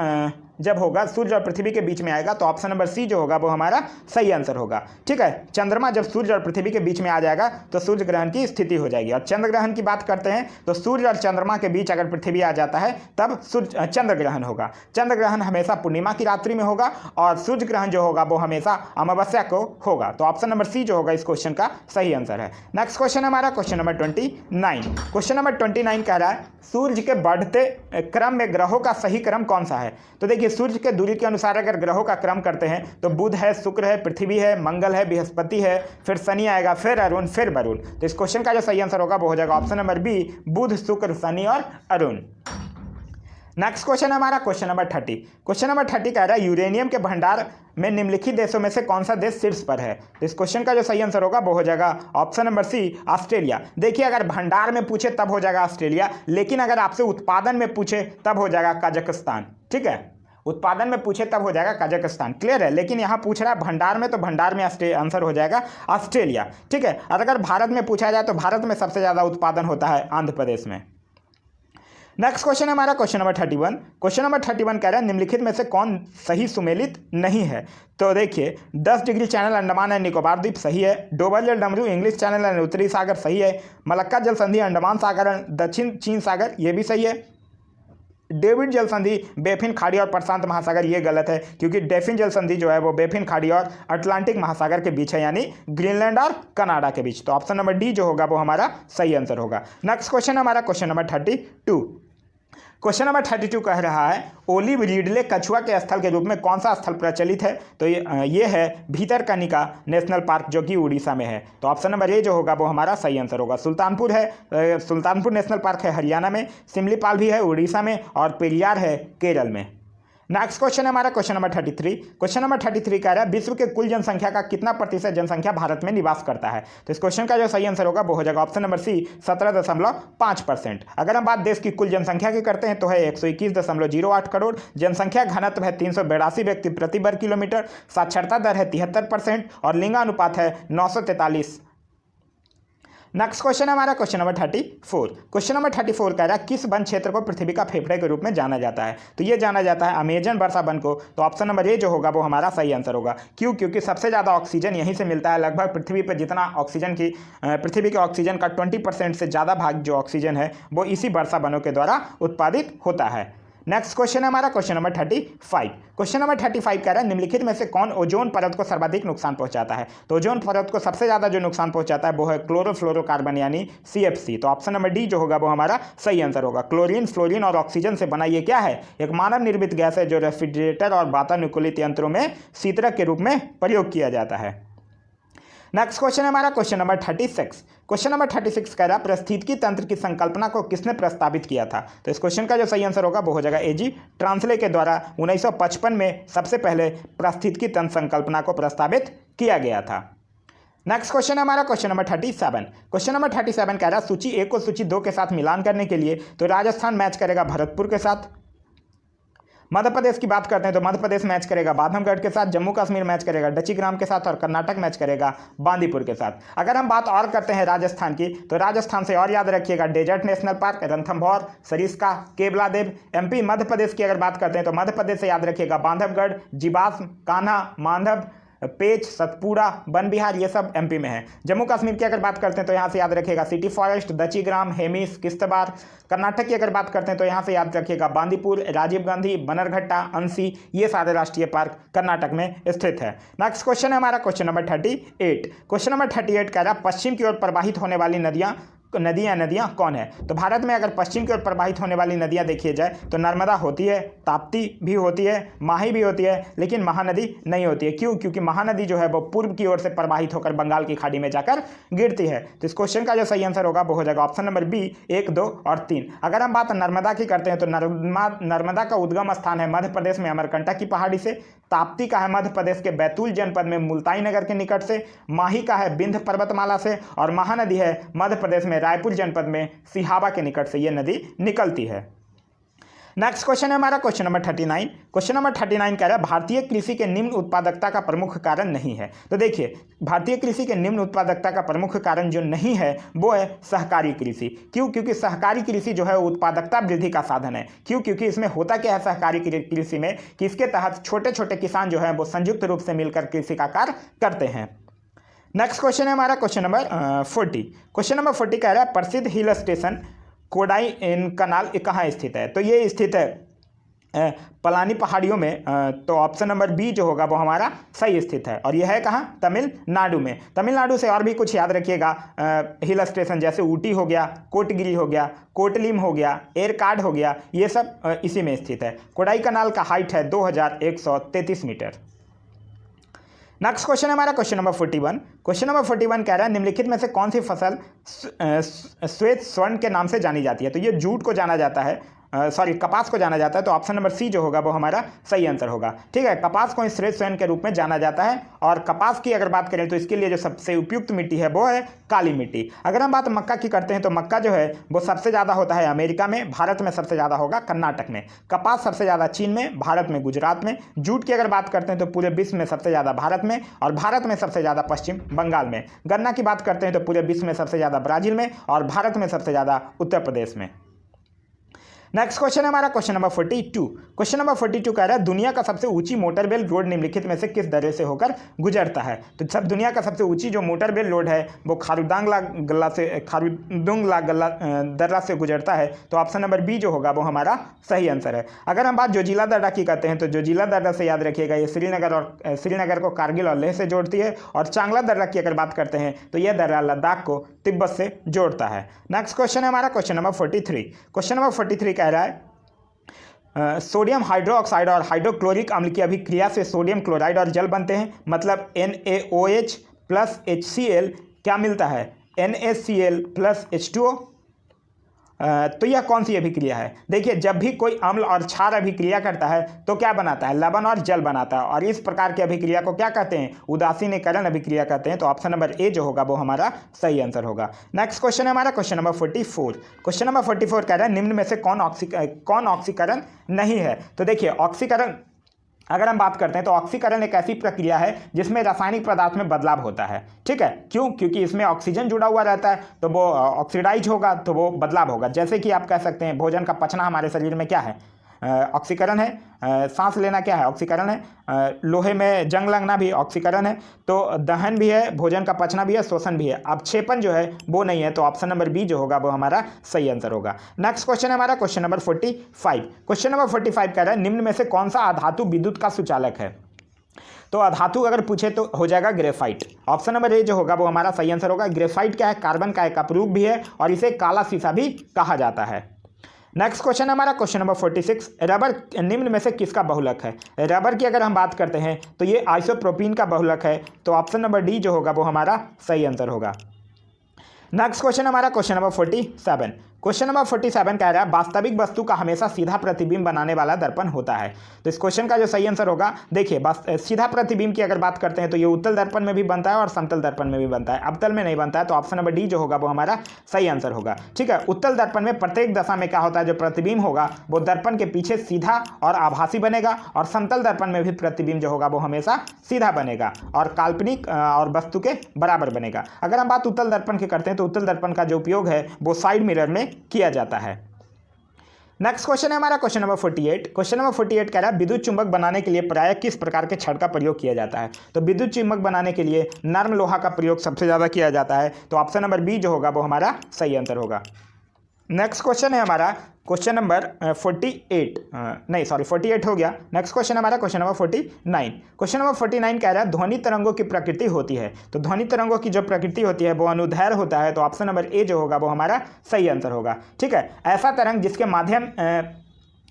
जब होगा सूर्य और पृथ्वी के बीच में आएगा तो ऑप्शन नंबर सी जो होगा वो हमारा सही आंसर होगा। ठीक है, चंद्रमा जब सूर्य और पृथ्वी के बीच में आ जाएगा तो सूर्य ग्रहण की स्थिति हो जाएगी। और चंद्र ग्रहण की बात करते हैं तो सूर्य और चंद्रमा के बीच अगर पृथ्वी आ जाता है तब चंद्र ग्रहण होगा। चंद्र ग्रहण हमेशा पूर्णिमा की रात्रि में होगा और सूर्य ग्रहण जो होगा वो हमेशा अमावस्या को होगा। तो ऑप्शन नंबर सी जो होगा इस क्वेश्चन का सही आंसर है। नेक्स्ट क्वेश्चन हमारा क्वेश्चन नंबर 29। क्वेश्चन नंबर 29 कह रहा है सूर्य के बढ़ते क्रम में ग्रहों का सही क्रम कौन सा है? तो देखिए सूर्य के दूरी के अनुसार अगर ग्रहों का क्रम करते हैं तो बुध है, शुक्र है, पृथ्वी है, मंगल है, बृहस्पति है, फिर शनि आएगा, फिर अरुण, फिर वरुण। तो इस क्वेश्चन का जो सही आंसर होगा वो हो जाएगा ऑप्शन नंबर बी बुध, शुक्र, शनि और अरुण। नेक्स्ट क्वेश्चन है हमारा क्वेश्चन नंबर 30। क्वेश्चन नंबर 30 कह रहा है यूरेनियम के भंडार में निम्नलिखित देशों में से कौन सा देश शीर्ष पर है? तो इस क्वेश्चन का जो सही आंसर होगा वो हो जाएगा ऑप्शन नंबर सी ऑस्ट्रेलिया। देखिए अगर भंडार में पूछे तब हो जाएगा ऑस्ट्रेलिया, लेकिन अगर आपसे उत्पादन में पूछे तब हो जाएगा कजाकिस्तान। ठीक है, उत्पादन में पूछे तब हो जाएगा कजाकिस्तान। क्लियर है, लेकिन यहाँ पूछ रहा है भंडार में, तो भंडार में आंसर हो जाएगा ऑस्ट्रेलिया। ठीक है, और अगर भारत में पूछा जाए तो भारत में सबसे ज़्यादा उत्पादन होता है आंध्र प्रदेश में। नेक्स्ट क्वेश्चन है हमारा क्वेश्चन नंबर 31। क्वेश्चन नंबर 31 कह रहा है निम्नलिखित में से कौन सही सुमेलित नहीं है। तो देखिए 10 degree channel Andaman and Nicobar द्वीप सही है, डोबर जल डमरू इंग्लिश चैनल एंड उत्तरी सागर सही है, मलक्का जल संधि अंडमान सागर एंड दक्षिण चीन सागर ये भी सही है, डेविड जल संधि बेफिन खाड़ी और प्रशांत महासागर ये गलत है, क्योंकि डेफिन जल संधि जो है वो बेफिन खाड़ी और अटलांटिक महासागर के बीच है, यानी ग्रीनलैंड और कनाडा के बीच। तो ऑप्शन नंबर डी जो होगा वो हमारा सही आंसर होगा। नेक्स्ट क्वेश्चन हमारा क्वेश्चन नंबर 32। क्वेश्चन नंबर 32 कह रहा है ओलिव रिडले कछुआ के स्थल के रूप में कौन सा स्थल प्रचलित है। तो ये है भीतरकनिका नेशनल पार्क जो कि उड़ीसा में है। तो ऑप्शन नंबर ए जो होगा वो हमारा सही आंसर होगा। सुल्तानपुर है, सुल्तानपुर नेशनल पार्क है हरियाणा में, सिमलीपाल भी है उड़ीसा में और पेरियार है केरल में। नेक्स्ट क्वेश्चन है हमारा क्वेश्चन नंबर 33। क्वेश्चन नंबर 33 कह रहा है विश्व के कुल जनसंख्या का कितना प्रतिशत जनसंख्या भारत में निवास करता है। तो इस क्वेश्चन का जो सही आंसर होगा वो हो जाएगा ऑप्शन नंबर सी 17.5%। अगर हम बात देश की कुल जनसंख्या की करते हैं तो है 121.08 करोड़, जनसंख्या घनत्व है 382 व्यक्ति प्रति वर्ग किलोमीटर, साक्षरता दर है 73% और लिंगानुपात है 943। नेक्स्ट क्वेश्चन है हमारा क्वेश्चन नंबर 34। क्वेश्चन नंबर 34 कह रहा है किस वन क्षेत्र को पृथ्वी का फेफड़े के रूप में जाना जाता है। तो ये जाना जाता है अमेजन वर्षा वन को। तो ऑप्शन नंबर ए जो होगा वो हमारा सही आंसर होगा। क्यों? क्योंकि सबसे ज़्यादा ऑक्सीजन यहीं से मिलता है। लगभग पृथ्वी पर जितना ऑक्सीजन की पृथ्वी के ऑक्सीजन का 20% से ज़्यादा भाग जो ऑक्सीजन है वो इसी वर्षा वनों के द्वारा उत्पादित होता है। नेक्स्ट क्वेश्चन है हमारा क्वेश्चन नंबर 35। क्वेश्चन नंबर 35 कह रहा है निम्नलिखित में से कौन ओजोन परत को सर्वाधिक नुकसान पहुंचाता है। तो ओजोन परत को सबसे ज़्यादा जो नुकसान पहुंचाता है वो है क्लोरोफ्लोरोकार्बन यानी CFC। तो ऑप्शन नंबर डी जो होगा वो हमारा सही आंसर होगा। क्लोरीन, फ्लोरीन और ऑक्सीजन से बना ये क्या है? एक मानव निर्मित गैस है जो रेफ्रिजरेटर और वातानुकूलित यंत्रों में शीतरक के रूप में प्रयोग किया जाता है। नेक्स्ट क्वेश्चन है हमारा क्वेश्चन नंबर 36। क्वेश्चन नंबर 36 कह रहा है पारिस्थितिकी तंत्र की संकल्पना को किसने प्रस्तावित किया था। तो इस क्वेश्चन का जो सही आंसर होगा वो हो जाएगा AG ट्रांसले के द्वारा 1955 में सबसे पहले पारिस्थितिकी तंत्र संकल्पना को प्रस्तावित किया गया था। नेक्स्ट क्वेश्चन है हमारा क्वेश्चन नंबर 37। क्वेश्चन नंबर 37 कह रहा है सूची 1 को सूची 2 के साथ मिलान करने के लिए तो राजस्थान मैच करेगा भरतपुर के साथ, मध्य प्रदेश की बात करते हैं तो मध्य प्रदेश मैच करेगा बाधमगढ़ के साथ, जम्मू कश्मीर मैच करेगा डचीग्राम के साथ और कर्नाटक मैच करेगा बांदीपुर के साथ। अगर हम बात और करते हैं राजस्थान की तो राजस्थान से और याद रखिएगा desert national park, Ranthambore, Sariska, Keoladeo. MP Madhya Pradesh की अगर बात करते हैं तो मध्य प्रदेश से याद रखिएगा बांधवगढ़, जीवास, कान्हा, मांधव, पेच, सतपुड़ा, वन विहार ये सब MP में है। जम्मू कश्मीर की अगर बात करते हैं तो यहाँ से याद रखिएगा सिटी फॉरेस्ट, दचीग्राम, हेमिस, किश्तवाड़। कर्नाटक की अगर बात करते हैं तो यहाँ से याद रखिएगा बांदीपुर, राजीव गांधी, बनरघट्टा, अंसी ये सारे राष्ट्रीय पार्क कर्नाटक में स्थित है। नेक्स्ट क्वेश्चन है हमारा क्वेश्चन नंबर 38। क्वेश्चन नंबर 38 कह रहा है पश्चिम की ओर प्रवाहित होने वाली नदियाँ कौन है। तो भारत में अगर पश्चिम की ओर प्रवाहित होने वाली नदियाँ देखिए जाए तो नर्मदा होती है, ताप्ती भी होती है, माही भी होती है, लेकिन महानदी नहीं होती है। क्यों? क्योंकि महानदी जो है वो पूर्व की ओर से प्रवाहित होकर बंगाल की खाड़ी में जाकर गिरती है। तो इस क्वेश्चन का जो सही आंसर होगा वो हो जाएगा ऑप्शन नंबर बी 1, 2 और 3। अगर हम बात नर्मदा की करते हैं तो नर्मदा का उद्गम स्थान है मध्य प्रदेश में अमरकंटक की पहाड़ी से, ताप्ती का है मध्य प्रदेश के बैतूल जनपद में मुल्ताई नगर के निकट से, माही का है विंध्य पर्वतमाला से और महानदी है मध्य प्रदेश में रायपुर जनपद में सिहावा के निकट से ये नदी निकलती है। नेक्स्ट क्वेश्चन है हमारा क्वेश्चन नंबर 39। क्वेश्चन नंबर 39 कह रहा है भारतीय कृषि के निम्न उत्पादकता का प्रमुख कारण नहीं है। तो देखिए भारतीय कृषि के निम्न उत्पादकता का प्रमुख कारण जो नहीं है वो है सहकारी कृषि। क्यों? क्योंकि सहकारी कृषि जो है उत्पादकता वृद्धि का साधन है। क्यों? क्योंकि इसमें होता क्या है सहकारी कृषि में कि इसके तहत छोटे छोटे किसान जो है वो संयुक्त रूप से मिलकर कृषि का कार्य करते हैं। नेक्स्ट क्वेश्चन है हमारा क्वेश्चन नंबर 40। क्वेश्चन नंबर 40 कह रहा है प्रसिद्ध हिल स्टेशन कोडाई इन कनाल कहाँ स्थित है। तो ये स्थित है पलानी पहाड़ियों में। तो ऑप्शन नंबर बी जो होगा वो हमारा सही स्थित है और यह है कहाँ? तमिलनाडु में। तमिलनाडु से और भी कुछ याद रखिएगा हिल स्टेशन जैसे ऊटी हो गया, कोटगिरी हो गया, कोटलिम हो गया, एरकाड हो गया, ये सब इसी में स्थित है। कोडाई कनाल का हाइट है 2133 मीटर। नेक्स्ट क्वेश्चन है हमारा क्वेश्चन नंबर 41। क्वेश्चन नंबर 41 कह रहा है निम्नलिखित में से कौन सी फसल श्वेत स्वर्ण के नाम से जानी जाती है। तो ये जूट को जाना जाता है, कपास को जाना जाता है। तो ऑप्शन नंबर सी जो होगा वो हमारा सही आंसर होगा। ठीक है, कपास को श्वेत स्वर्ण के रूप में जाना जाता है और कपास की अगर बात करें तो इसके लिए जो सबसे उपयुक्त मिट्टी है वो है काली मिट्टी। अगर हम बात मक्का की करते हैं तो मक्का जो है वो सबसे ज़्यादा होता है अमेरिका में, भारत में सबसे ज़्यादा होगा कर्नाटक में। कपास सबसे ज़्यादा चीन में, भारत में गुजरात में। जूट की अगर बात करते हैं तो पूरे विश्व में सबसे ज़्यादा भारत में और भारत में सबसे ज़्यादा पश्चिम बंगाल में। गन्ना की बात करते हैं तो पूरे विश्व में सबसे ज़्यादा ब्राज़ील में और भारत में सबसे ज़्यादा उत्तर प्रदेश में। नेक्स्ट क्वेश्चन है हमारा क्वेश्चन नंबर 42। क्वेश्चन नंबर 42 कह रहा है दुनिया का सबसे ऊंची मोटरवेल रोड निम्नलिखित में से किस दर्रे से होकर गुजरता है। तो सब दुनिया का सबसे ऊंची जो मोटरवेल रोड है वो खारुदांगला दर्रा से गुजरता है। तो ऑप्शन नंबर बी जो होगा वो हमारा सही आंसर है। अगर हम बात जोजिला दर्रा की करते हैं तो जोजिला दर्रा से याद रखिएगा ये श्रीनगर को कारगिल और लेह से जोड़ती है। और चांगला दर्रा की अगर बात करते हैं तो यह दर्रा लद्दाख को तिब्बत से जोड़ता है। नेक्स्ट क्वेश्चन है हमारा क्वेश्चन नंबर 43। क्वेश्चन नंबर 43 कह रहा है सोडियम हाइड्रोक्साइड और हाइड्रोक्लोरिक अम्ल की अभिक्रिया से सोडियम क्लोराइड और जल बनते हैं, मतलब NaOH प्लस HCl क्या मिलता है, NaCl प्लस H2O। तो यह कौन सी अभिक्रिया है। देखिए जब भी कोई अम्ल और क्षार अभिक्रिया करता है तो क्या बनाता है, लवण और जल बनाता है। और इस प्रकार की अभिक्रिया को क्या कहते हैं, उदासीनीकरण अभिक्रिया कहते हैं। तो ऑप्शन नंबर ए जो होगा वो हमारा सही आंसर होगा। नेक्स्ट क्वेश्चन है हमारा क्वेश्चन नंबर 44। क्वेश्चन नंबर 44 कह रहा है निम्न में से कौन ऑक्सीकरण नहीं है। तो देखिए ऑक्सीकरण अगर हम बात करते हैं तो ऑक्सीकरण एक ऐसी प्रक्रिया है जिसमें रासायनिक पदार्थ में बदलाव होता है। ठीक है, क्यों, क्योंकि इसमें ऑक्सीजन जुड़ा हुआ रहता है तो वो ऑक्सीडाइज होगा तो वो बदलाव होगा। जैसे कि आप कह सकते हैं भोजन का पचना हमारे शरीर में क्या है, ऑक्सीकरण है। सांस लेना क्या है, ऑक्सीकरण है। लोहे में जंग लगना भी ऑक्सीकरण है। तो दहन भी है, भोजन का पचना भी है, शोषण भी है। अवक्षेपण जो है वो नहीं है। तो ऑप्शन नंबर बी जो होगा वो हमारा सही आंसर होगा। नेक्स्ट क्वेश्चन है हमारा क्वेश्चन नंबर 45। क्वेश्चन नंबर 45 कह रहा है निम्न में से कौन सा अधातु विद्युत का सुचालक है। तो अधातु अगर पूछे तो हो जाएगा ग्रेफाइट। ऑप्शन नंबर ए जो होगा वो हमारा सही आंसर होगा। ग्रेफाइट क्या है, कार्बन का एक अपरूप भी है और इसे काला शीशा भी कहा जाता है। नेक्स्ट क्वेश्चन हमारा क्वेश्चन नंबर 46। रबर निम्न में से किसका बहुलक है। रबर की अगर हम बात करते हैं तो ये आइसोप्रोपीन का बहुलक है। तो ऑप्शन नंबर डी जो होगा वो हमारा सही आंसर होगा। नेक्स्ट क्वेश्चन हमारा क्वेश्चन नंबर 47। क्वेश्चन नंबर 47 कह रहा है वास्तविक वस्तु का हमेशा सीधा प्रतिबिंब बनाने वाला दर्पण होता है। तो इस क्वेश्चन का जो सही आंसर होगा, देखिए सीधा प्रतिबिंब की अगर बात करते हैं तो ये उत्तल दर्पण में भी बनता है और समतल दर्पण में भी बनता है, अवतल में नहीं बनता है। तो ऑप्शन नंबर डी जो होगा वो हमारा सही आंसर होगा। ठीक है, उत्तल दर्पण में प्रत्येक दशा में क्या होता है, जो प्रतिबिंब होगा वो दर्पण के पीछे सीधा और आभासी बनेगा। और समतल दर्पण में भी प्रतिबिंब जो होगा वो हमेशा सीधा बनेगा और काल्पनिक और वस्तु के बराबर बनेगा। अगर हम बात उत्तल दर्पण की करते हैं तो उत्तल दर्पण का जो उपयोग है वो साइड मिरर में किया जाता है। नेक्स्ट क्वेश्चन है हमारा क्वेश्चन नंबर 48। क्वेश्चन नंबर 48 कह रहा है विद्युत चुंबक बनाने के लिए प्रायः किस प्रकार के छड़ का प्रयोग किया जाता है। तो विद्युत चुंबक बनाने के लिए नर्म लोहा का प्रयोग सबसे ज़्यादा किया जाता है। तो ऑप्शन नंबर बी जो होगा वो हमारा सही आंसर होगा। नेक्स्ट क्वेश्चन है हमारा क्वेश्चन नंबर 48 हो गया। नेक्स्ट क्वेश्चन हमारा क्वेश्चन नंबर 49। क्वेश्चन नंबर 49 कह रहा है ध्वनि तरंगों की प्रकृति होती है। तो ध्वनि तरंगों की जो प्रकृति होती है वो अनुदैर्घ्य होता है। तो ऑप्शन नंबर ए जो होगा वो हमारा सही आंसर होगा। ठीक है, ऐसा तरंग जिसके माध्यम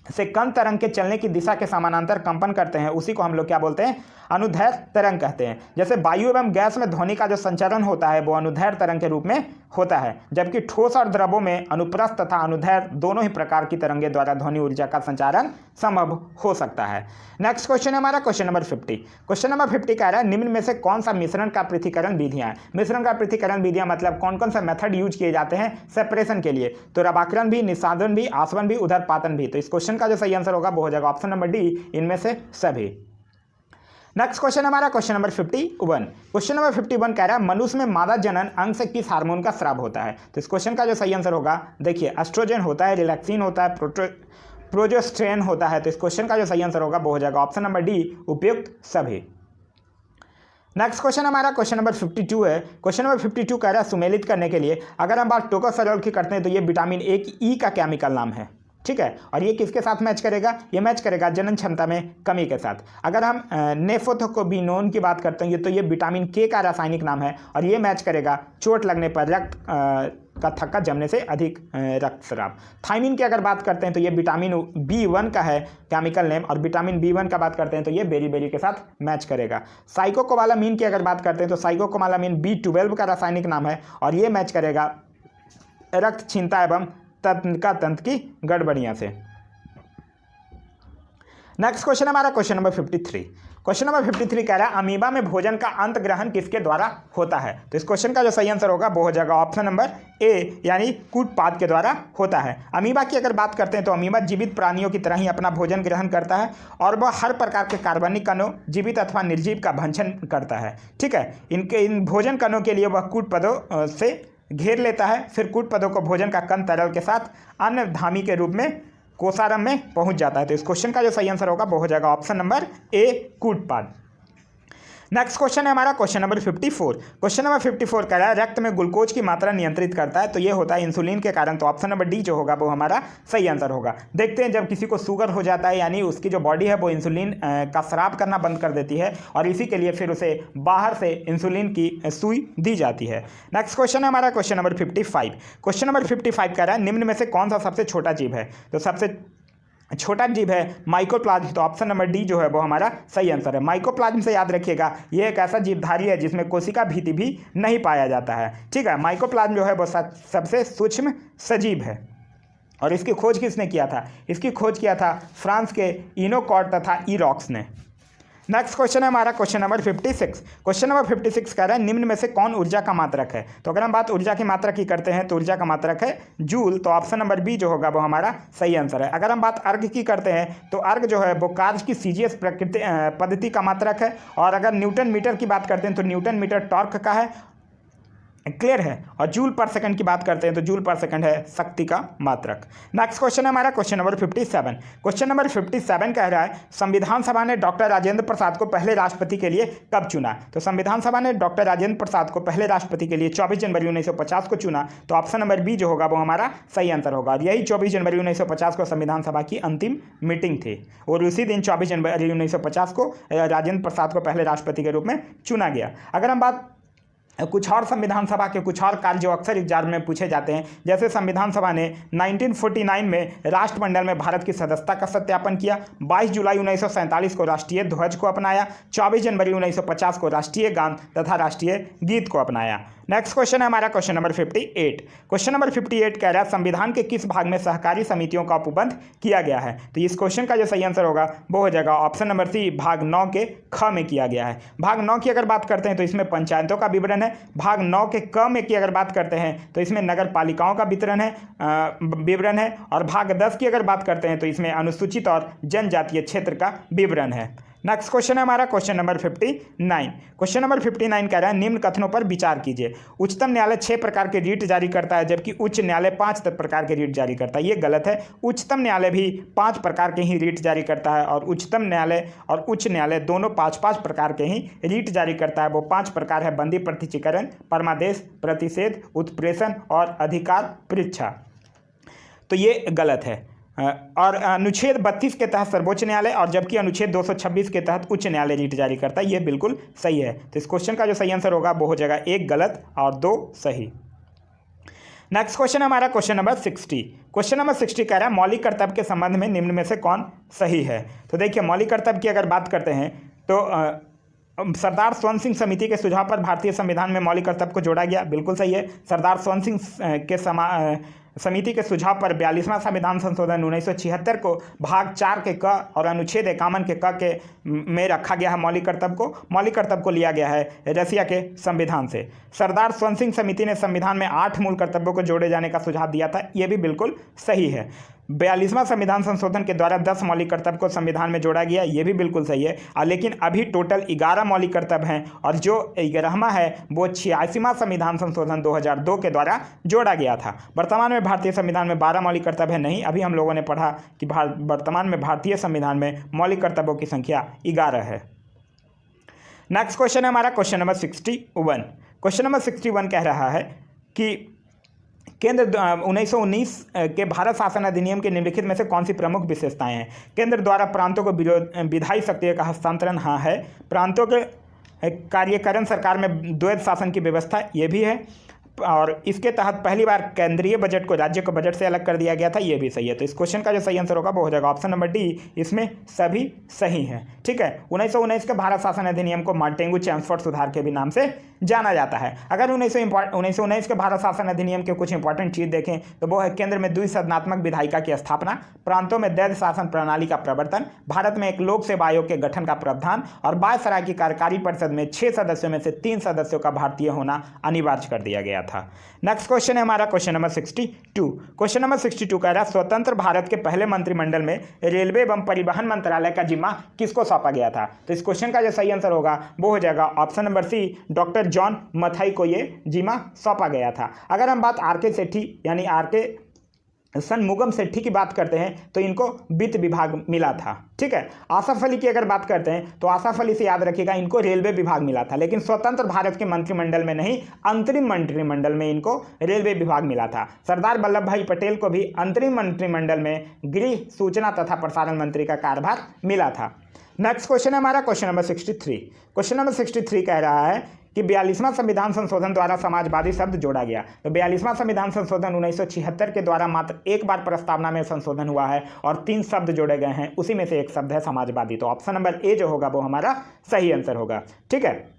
से कण तरंग के चलने की दिशा के समानांतर कंपन करते हैं उसी को हम लोग क्या बोलते हैं, अनुदैर्घ्य तरंग कहते हैं। जैसे वायु एवं गैस में ध्वनि का जो संचरण होता है वो अनुदैर्घ्य तरंग के रूप में होता है, जबकि ठोस और द्रवों में अनुप्रस्थ तथा अनुदैर्घ्य दोनों ही प्रकार की तरंगे द्वारा ध्वनि ऊर्जा का संचारण संभव हो सकता है। नेक्स्ट क्वेश्चन है हमारा क्वेश्चन नंबर 50। क्वेश्चन नंबर 50 कह रहा है निम्न में से कौन सा मिश्रण का पृथक्करण विधियां हैं। मिश्रण का पृथक्करण विधियां मतलब कौन कौन सा मेथड यूज किए जाते हैं सेपरेशन के लिए। तो रवाकरण भी, निस्सादन भी, आसवन भी, उदरपातन भी। तो इस क्वेश्चन का जो सही आंसर होगा वो हो जाएगा ऑप्शन नंबर डी, इनमें से सभी। नेक्स्ट क्वेश्चन हमारा क्वेश्चन नंबर 51। क्वेश्चन नंबर 51 कह रहा है मनुष्य में मादा जनन अंग से किस हार्मोन का स्राव होता है। तो इस क्वेश्चन का जो सही आंसर होगा, देखिए एस्ट्रोजन होता है, रिलैक्सिन होता है, प्रोजेस्टेरोन होता है। तो इस क्वेश्चन का जो सही आंसर होगा वो हो जाएगा ऑप्शन नंबर डी, उपयुक्त सभी। नेक्स्ट क्वेश्चन हमारा क्वेश्चन नंबर 52 है। क्वेश्चन नंबर 52 कह रहा है सुमेलित करने के लिए अगर हम बात टोकोफेरोल की करते हैं तो ये विटामिन ए की ई का केमिकल नाम है। ठीक है, और ये किसके साथ मैच करेगा, ये मैच करेगा जनन क्षमता में कमी के साथ। अगर हम नेफ्रोथोकोबिनोन की बात करते हैं तो ये विटामिन के का रासायनिक नाम है और ये मैच करेगा चोट लगने पर रक्त का थक्का जमने से अधिक रक्तस्राव। थायमिन की अगर बात करते हैं तो ये विटामिन B1 का है केमिकल नेम, और विटामिन B1 का बात करते हैं तो ये बेरीबेरी के साथ मैच करेगा। साइकोकोबालामीन की अगर बात करते हैं तो साइकोकोबालामीन B12 का रासायनिक नाम है और ये मैच करेगा रक्त क्षीणता एवं तंत्र की गड़बड़ियां से। नेक्स्ट क्वेश्चन हमारा क्वेश्चन नंबर 53। क्वेश्चन नंबर 53 कह रहा है अमीबा में भोजन का अंत ग्रहण किसके द्वारा होता है। तो इस क्वेश्चन का जो सही आंसर होगा वो हो जाएगा ऑप्शन नंबर ए, यानी कूटपाद के द्वारा होता है। अमीबा की अगर बात करते हैं तो अमीबा जीवित प्राणियों की तरह ही अपना भोजन ग्रहण करता है और वह हर प्रकार के कार्बनिक कणों जीवित अथवा निर्जीव का भंजन करता है। ठीक है, इन भोजन कणों के लिए वह कूटपदों से घेर लेता है, फिर कूटपदों को भोजन का कण तरल के साथ अन्य धामी के रूप में कोसारम में पहुंच जाता है। तो इस क्वेश्चन का जो सही आंसर होगा वो हो जाएगा ऑप्शन नंबर ए, कूटपाड। नेक्स्ट क्वेश्चन है हमारा क्वेश्चन नंबर 54। क्वेश्चन नंबर 54 कह रहा है रक्त में ग्लूकोज की मात्रा नियंत्रित करता है, तो ये होता है इंसुलिन के कारण। तो ऑप्शन नंबर डी जो होगा वो हमारा सही आंसर होगा। देखते हैं जब किसी को शुगर हो जाता है यानी उसकी जो बॉडी है वो इंसुलिन का स्राव करना बंद कर देती है और इसी के लिए फिर उसे बाहर से इंसुलिन की सुई दी जाती है। नेक्स्ट क्वेश्चन है हमारा क्वेश्चन नंबर 55। क्वेश्चन नंबर 55 कह रहा है निम्न में से कौन सा सबसे छोटा जीव है, तो सबसे छोटा जीव है माइकोप्लाज्म। तो ऑप्शन नंबर डी जो है वो हमारा सही आंसर है। माइकोप्लाज्म से याद रखिएगा ये एक ऐसा जीवधारी है जिसमें कोशिका भीति भी नहीं पाया जाता है। ठीक है, माइकोप्लाज्म जो है वो सबसे सूक्ष्म सजीव है। और इसकी खोज किसने किया था? इसकी खोज किया था फ्रांस के इनोकॉर्ट तथा इरॉक्स ने। नेक्स्ट क्वेश्चन है हमारा क्वेश्चन नंबर 56। क्वेश्चन नंबर 56 कह रहा है निम्न में से कौन ऊर्जा का मात्रक है। तो अगर हम बात ऊर्जा की मात्रा की करते हैं तो ऊर्जा का मात्रक है जूल। तो ऑप्शन नंबर बी जो होगा वो हमारा सही आंसर है। अगर हम बात अर्घ की करते हैं तो अर्घ जो है वो कार्य की सीजीएस प्रकृति पद्धति का मात्रक है। और अगर न्यूटन मीटर की बात करते हैं तो न्यूटन मीटर टॉर्क का है, क्लियर है। और जूल पर सेकंड की बात करते हैं तो जूल पर सेकंड है शक्ति का मात्रक। नेक्स्ट क्वेश्चन है हमारा क्वेश्चन नंबर 57। क्वेश्चन नंबर 57 कह रहा है संविधान सभा ने डॉक्टर राजेंद्र प्रसाद को पहले राष्ट्रपति के लिए कब चुना। तो संविधान सभा ने डॉक्टर राजेंद्र प्रसाद को पहले राष्ट्रपति के लिए 24 जनवरी 1950 को चुना। तो ऑप्शन नंबर बी जो होगा वो हमारा सही आंसर होगा। और यही 24 जनवरी 1950 को संविधान सभा की अंतिम मीटिंग थी और उसी दिन 24 जनवरी 1950 को राजेंद्र प्रसाद को पहले राष्ट्रपति के रूप में चुना गया। अगर हम बात कुछ और संविधान सभा के कुछ और कार्य जो अक्सर एग्जाम में पूछे जाते हैं, जैसे संविधान सभा ने 1949 में राष्ट्रमंडल में भारत की सदस्यता का सत्यापन किया, 22 जुलाई 1947 को राष्ट्रीय ध्वज को अपनाया, 24 जनवरी 1950 को राष्ट्रीय गान तथा राष्ट्रीय गीत को अपनाया। नेक्स्ट क्वेश्चन है हमारा क्वेश्चन नंबर 58। क्वेश्चन नंबर 58 कह रहा है संविधान के किस भाग में सहकारी समितियों का उपबंध किया गया है। तो इस क्वेश्चन का जो सही आंसर होगा वो हो जाएगा ऑप्शन नंबर सी, भाग 9 के ख में किया गया है। भाग 9 की अगर बात करते हैं तो इसमें पंचायतों का विवरण है। भाग 9 के क में की अगर बात करते हैं तो इसमें नगर पालिकाओं का विवरण है। और भाग 10 की अगर बात करते हैं तो इसमें अनुसूचित और जनजातीय क्षेत्र का विवरण है। नेक्स्ट क्वेश्चन है हमारा क्वेश्चन नंबर 59। क्वेश्चन नंबर 59 कह रहा है निम्न कथनों पर विचार कीजिए। उच्चतम न्यायालय 6 प्रकार के रीट जारी करता है जबकि उच्च न्यायालय 5 प्रकार के रीट जारी करता है। ये गलत है। उच्चतम न्यायालय भी 5 प्रकार के ही रीट जारी करता है और उच्चतम न्यायालय और उच्च न्यायालय दोनों 5-5 प्रकार के ही रीट जारी करता है। वो 5 प्रकार है बंदी प्रतिचीकरण, परमादेश, प्रतिषेध, उत्प्रेषण और अधिकार परीक्षा। तो ये गलत है। और अनुच्छेद 32 के तहत सर्वोच्च न्यायालय और जबकि अनुच्छेद 226 के तहत उच्च न्यायालय रीट जारी करता है। ये बिल्कुल सही है। तो इस क्वेश्चन का जो सही आंसर होगा वो हो जाएगा 1 गलत और 2 सही। नेक्स्ट क्वेश्चन है हमारा क्वेश्चन नंबर 60। क्वेश्चन नंबर 60 कह रहा है मौलिक कर्तव्य के संबंध में निम्न में से कौन सही है। तो देखिए मौलिक कर्तव्य की अगर बात करते हैं तो सरदार स्वर्ण सिंह समिति के सुझाव पर भारतीय संविधान में मौलिक कर्तव्य को जोड़ा गया, बिल्कुल सही है। सरदार स्वर्ण सिंह के समिति के सुझाव पर 42वां संविधान संशोधन 1976 को भाग 4 के क और अनुच्छेद 51 के क के में रखा गया है। मौलिक कर्तव्य को लिया गया है रसिया के संविधान से। सरदार स्वर्ण सिंह समिति ने संविधान में 8 मूल कर्तव्यों को जोड़े जाने का सुझाव दिया था, ये भी बिल्कुल सही है। 42वां संविधान संशोधन के द्वारा 10 मौलिक कर्तव्य को संविधान में जोड़ा गया, ये भी बिल्कुल सही है। लेकिन अभी टोटल 11 मौलिक कर्तव्य हैं और जो 11वां है वो 86वां संविधान संशोधन 2002 के द्वारा जोड़ा गया था। वर्तमान में भारतीय संविधान में 12 मौलिक कर्तव्य है नहीं। अभी हम लोगों ने पढ़ा कि वर्तमान में भारतीय संविधान में मौलिक कर्तव्यों की संख्या 11 है। नेक्स्ट क्वेश्चन है हमारा क्वेश्चन नंबर 61। क्वेश्चन नंबर 61 कह रहा है कि केंद्र 1919 के भारत शासन अधिनियम के निम्नलिखित में से कौन सी प्रमुख विशेषताएं हैं। केंद्र द्वारा प्रांतों को विधायी शक्ति का हस्तांतरण, हाँ है। प्रांतों के कार्यकरण सरकार में द्वैध शासन की व्यवस्था, ये भी है। और इसके तहत पहली बार केंद्रीय बजट को राज्य को बजट से अलग कर दिया गया था, ये भी सही है। तो इस क्वेश्चन का जो सही आंसर होगा वो हो जाएगा ऑप्शन नंबर डी, इसमें सभी सही हैं। ठीक है, 1919 के भारत शासन अधिनियम को मार्टेंगू चैम्सफोर्ड सुधार के भी नाम से जाना जाता है। अगर 1919 के भारत शासन अधिनियम के कुछ इंपॉर्टेंट चीज़ देखें तो वो है केंद्र में द्विसदनात्मक विधायिका की स्थापना, प्रांतों में द्वैध शासन प्रणाली का प्रवर्तन, भारत में एक लोक सेवा आयोग के गठन का प्रावधान और वायसराय की कार्यकारी परिषद में 6 सदस्यों में से 3 सदस्यों का भारतीय होना अनिवार्य कर दिया गया था। नेक्स्ट क्वेश्चन है हमारा क्वेश्चन नंबर 62। क्वेश्चन नंबर 62 कह रहा है स्वतंत्र भारत के पहले मंत्रिमंडल में रेलवे एवं परिवहन मंत्रालय का जिम्मा किसको सौंपा गया था। तो इस क्वेश्चन का जो सही आंसर होगा वो हो जाएगा option number C, doctor John Mathai को ये जिम्मा सौंपा गया था। अगर हम बात आर के सेठी यानी आर के शनमुगम सेठी की बात करते हैं तो इनको वित्त विभाग मिला था। ठीक है, आसफ अली की अगर बात करते हैं तो आसफ अली से याद रखिएगा इनको रेलवे विभाग मिला था, लेकिन स्वतंत्र भारत के मंत्रिमंडल में नहीं, अंतरिम मंत्रिमंडल में इनको रेलवे विभाग मिला था। सरदार वल्लभ भाई पटेल को भी अंतरिम मंत्रिमंडल में गृह, सूचना तथा प्रसारण मंत्री का कार्यभार मिला था। नेक्स्ट क्वेश्चन है हमारा क्वेश्चन नंबर 63। क्वेश्चन नंबर 63 कह रहा है कि 42वां संविधान संशोधन द्वारा समाजवादी शब्द जोड़ा गया। तो 42वां संविधान संशोधन 1976 के द्वारा मात्र एक बार प्रस्तावना में संशोधन हुआ है और 3 शब्द जोड़े गए हैं, उसी में से एक शब्द है समाजवादी। तो ऑप्शन नंबर ए जो होगा वो हमारा सही आंसर होगा। ठीक है,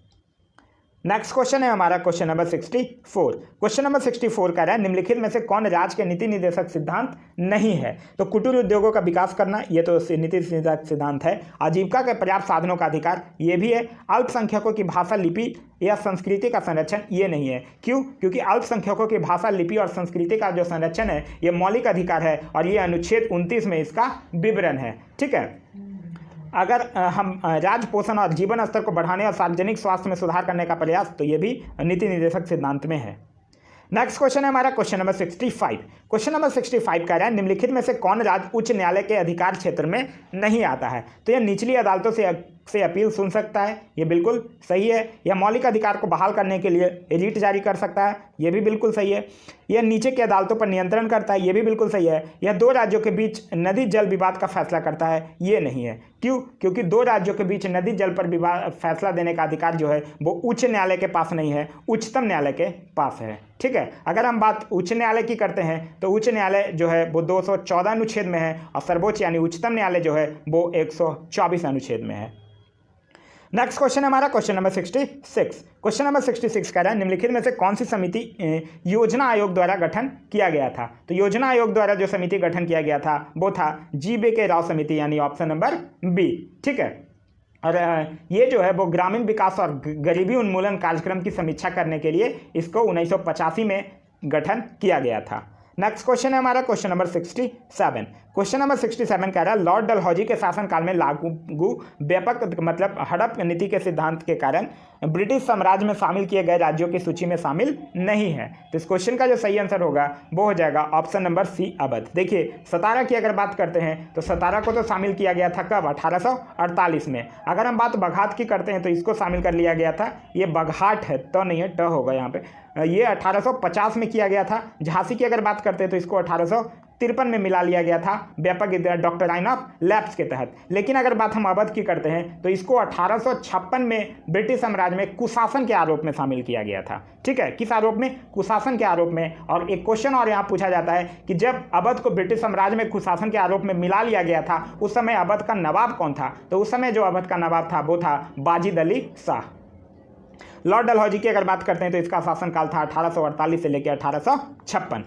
नेक्स्ट क्वेश्चन है हमारा क्वेश्चन नंबर 64। क्वेश्चन नंबर 64 कह रहा है निम्नलिखित में से कौन राज्य के नीति निर्देशक सिद्धांत नहीं है। तो कुटीर उद्योगों का विकास करना, ये तो नीति निर्देशक सिद्धांत है। आजीविका के पर्याप्त साधनों का अधिकार, ये भी है। अल्पसंख्यकों की भाषा, लिपि या संस्कृति का संरक्षण, ये नहीं है। क्यों? क्योंकि अल्पसंख्यकों की भाषा, लिपि और संस्कृति का जो संरक्षण है ये मौलिक अधिकार है और ये अनुच्छेद 29 में इसका विवरण है। ठीक है, अगर हम राज्य पोषण और जीवन स्तर को बढ़ाने और सार्वजनिक स्वास्थ्य में सुधार करने का प्रयास, तो ये भी नीति निर्देशक सिद्धांत में है। नेक्स्ट क्वेश्चन है हमारा क्वेश्चन नंबर 65। क्वेश्चन नंबर 65 कह रहा है निम्नलिखित में से कौन राज्य उच्च न्यायालय के अधिकार क्षेत्र में नहीं आता है। तो यह निचली अदालतों से अपील सुन सकता है, ये बिल्कुल सही है। यह मौलिक अधिकार को बहाल करने के लिए रिट जारी कर सकता है, ये भी बिल्कुल सही है। यह नीचे की अदालतों पर नियंत्रण करता है, ये भी बिल्कुल सही है। यह 2 राज्यों के बीच नदी जल विवाद का फैसला करता है, ये नहीं है। क्यों? क्योंकि 2 राज्यों के बीच नदी जल पर विवाद फैसला देने का अधिकार जो है वो उच्च न्यायालय के पास नहीं है, उच्चतम न्यायालय के पास है। ठीक है, अगर हम बात उच्च न्यायालय की करते हैं तो उच्च न्यायालय जो है वो 214 अनुच्छेद में है और सर्वोच्च यानी उच्चतम न्यायालय जो है वो 124 अनुच्छेद में है। नेक्स्ट क्वेश्चन है हमारा क्वेश्चन नंबर 66। क्वेश्चन नंबर 66 कह रहा है निम्नलिखित में से कौन सी समिति योजना आयोग द्वारा गठन किया गया था। तो योजना आयोग द्वारा जो समिति गठन किया गया था वो था GBK राव समिति, यानी ऑप्शन नंबर बी। ठीक है, और ये जो है वो ग्रामीण विकास और गरीबी उन्मूलन कार्यक्रम की समीक्षा करने के लिए इसको 1985 में गठन किया गया था। नेक्स्ट क्वेश्चन है हमारा क्वेश्चन नंबर 67। क्वेश्चन नंबर 67 कह रहा है लॉर्ड डलहौजी के शासनकाल में लागू व्यापक मतलब हड़प नीति के सिद्धांत के कारण ब्रिटिश साम्राज्य में शामिल किए गए राज्यों की सूची में शामिल नहीं है। तो इस क्वेश्चन का जो सही आंसर होगा वो हो जाएगा ऑप्शन नंबर सी, अवध। देखिए, सतारा की अगर बात करते हैं तो सतारा को तो शामिल किया गया था कब? 1848 में। अगर हम बात बघाट की करते हैं तो इसको शामिल कर लिया गया था, ये बघाट है तो नहीं है, ट होगा यहाँ पे, ये 1850 में किया गया था। झांसी की अगर बात करते हैं तो इसको 1853 में मिला लिया गया था व्यापक डॉक्ट्राइन ऑफ लैप्स के तहत। लेकिन अगर बात हम अवध की करते हैं तो इसको 1856 में ब्रिटिश साम्राज्य में कुशासन के आरोप में शामिल किया गया था। ठीक है, किस आरोप में? कुशासन के आरोप में। और एक क्वेश्चन और यहाँ पूछा जाता है कि जब अवध को ब्रिटिश साम्राज्य में कुशासन के आरोप में मिला लिया गया था उस समय अवध का नवाब कौन था? तो उस समय जो अवध का नवाब था वो था वाजिद अली शाह। लॉर्ड डलहौजी की अगर बात करते हैं तो इसका शासनकाल था 1848 से लेकर 1856।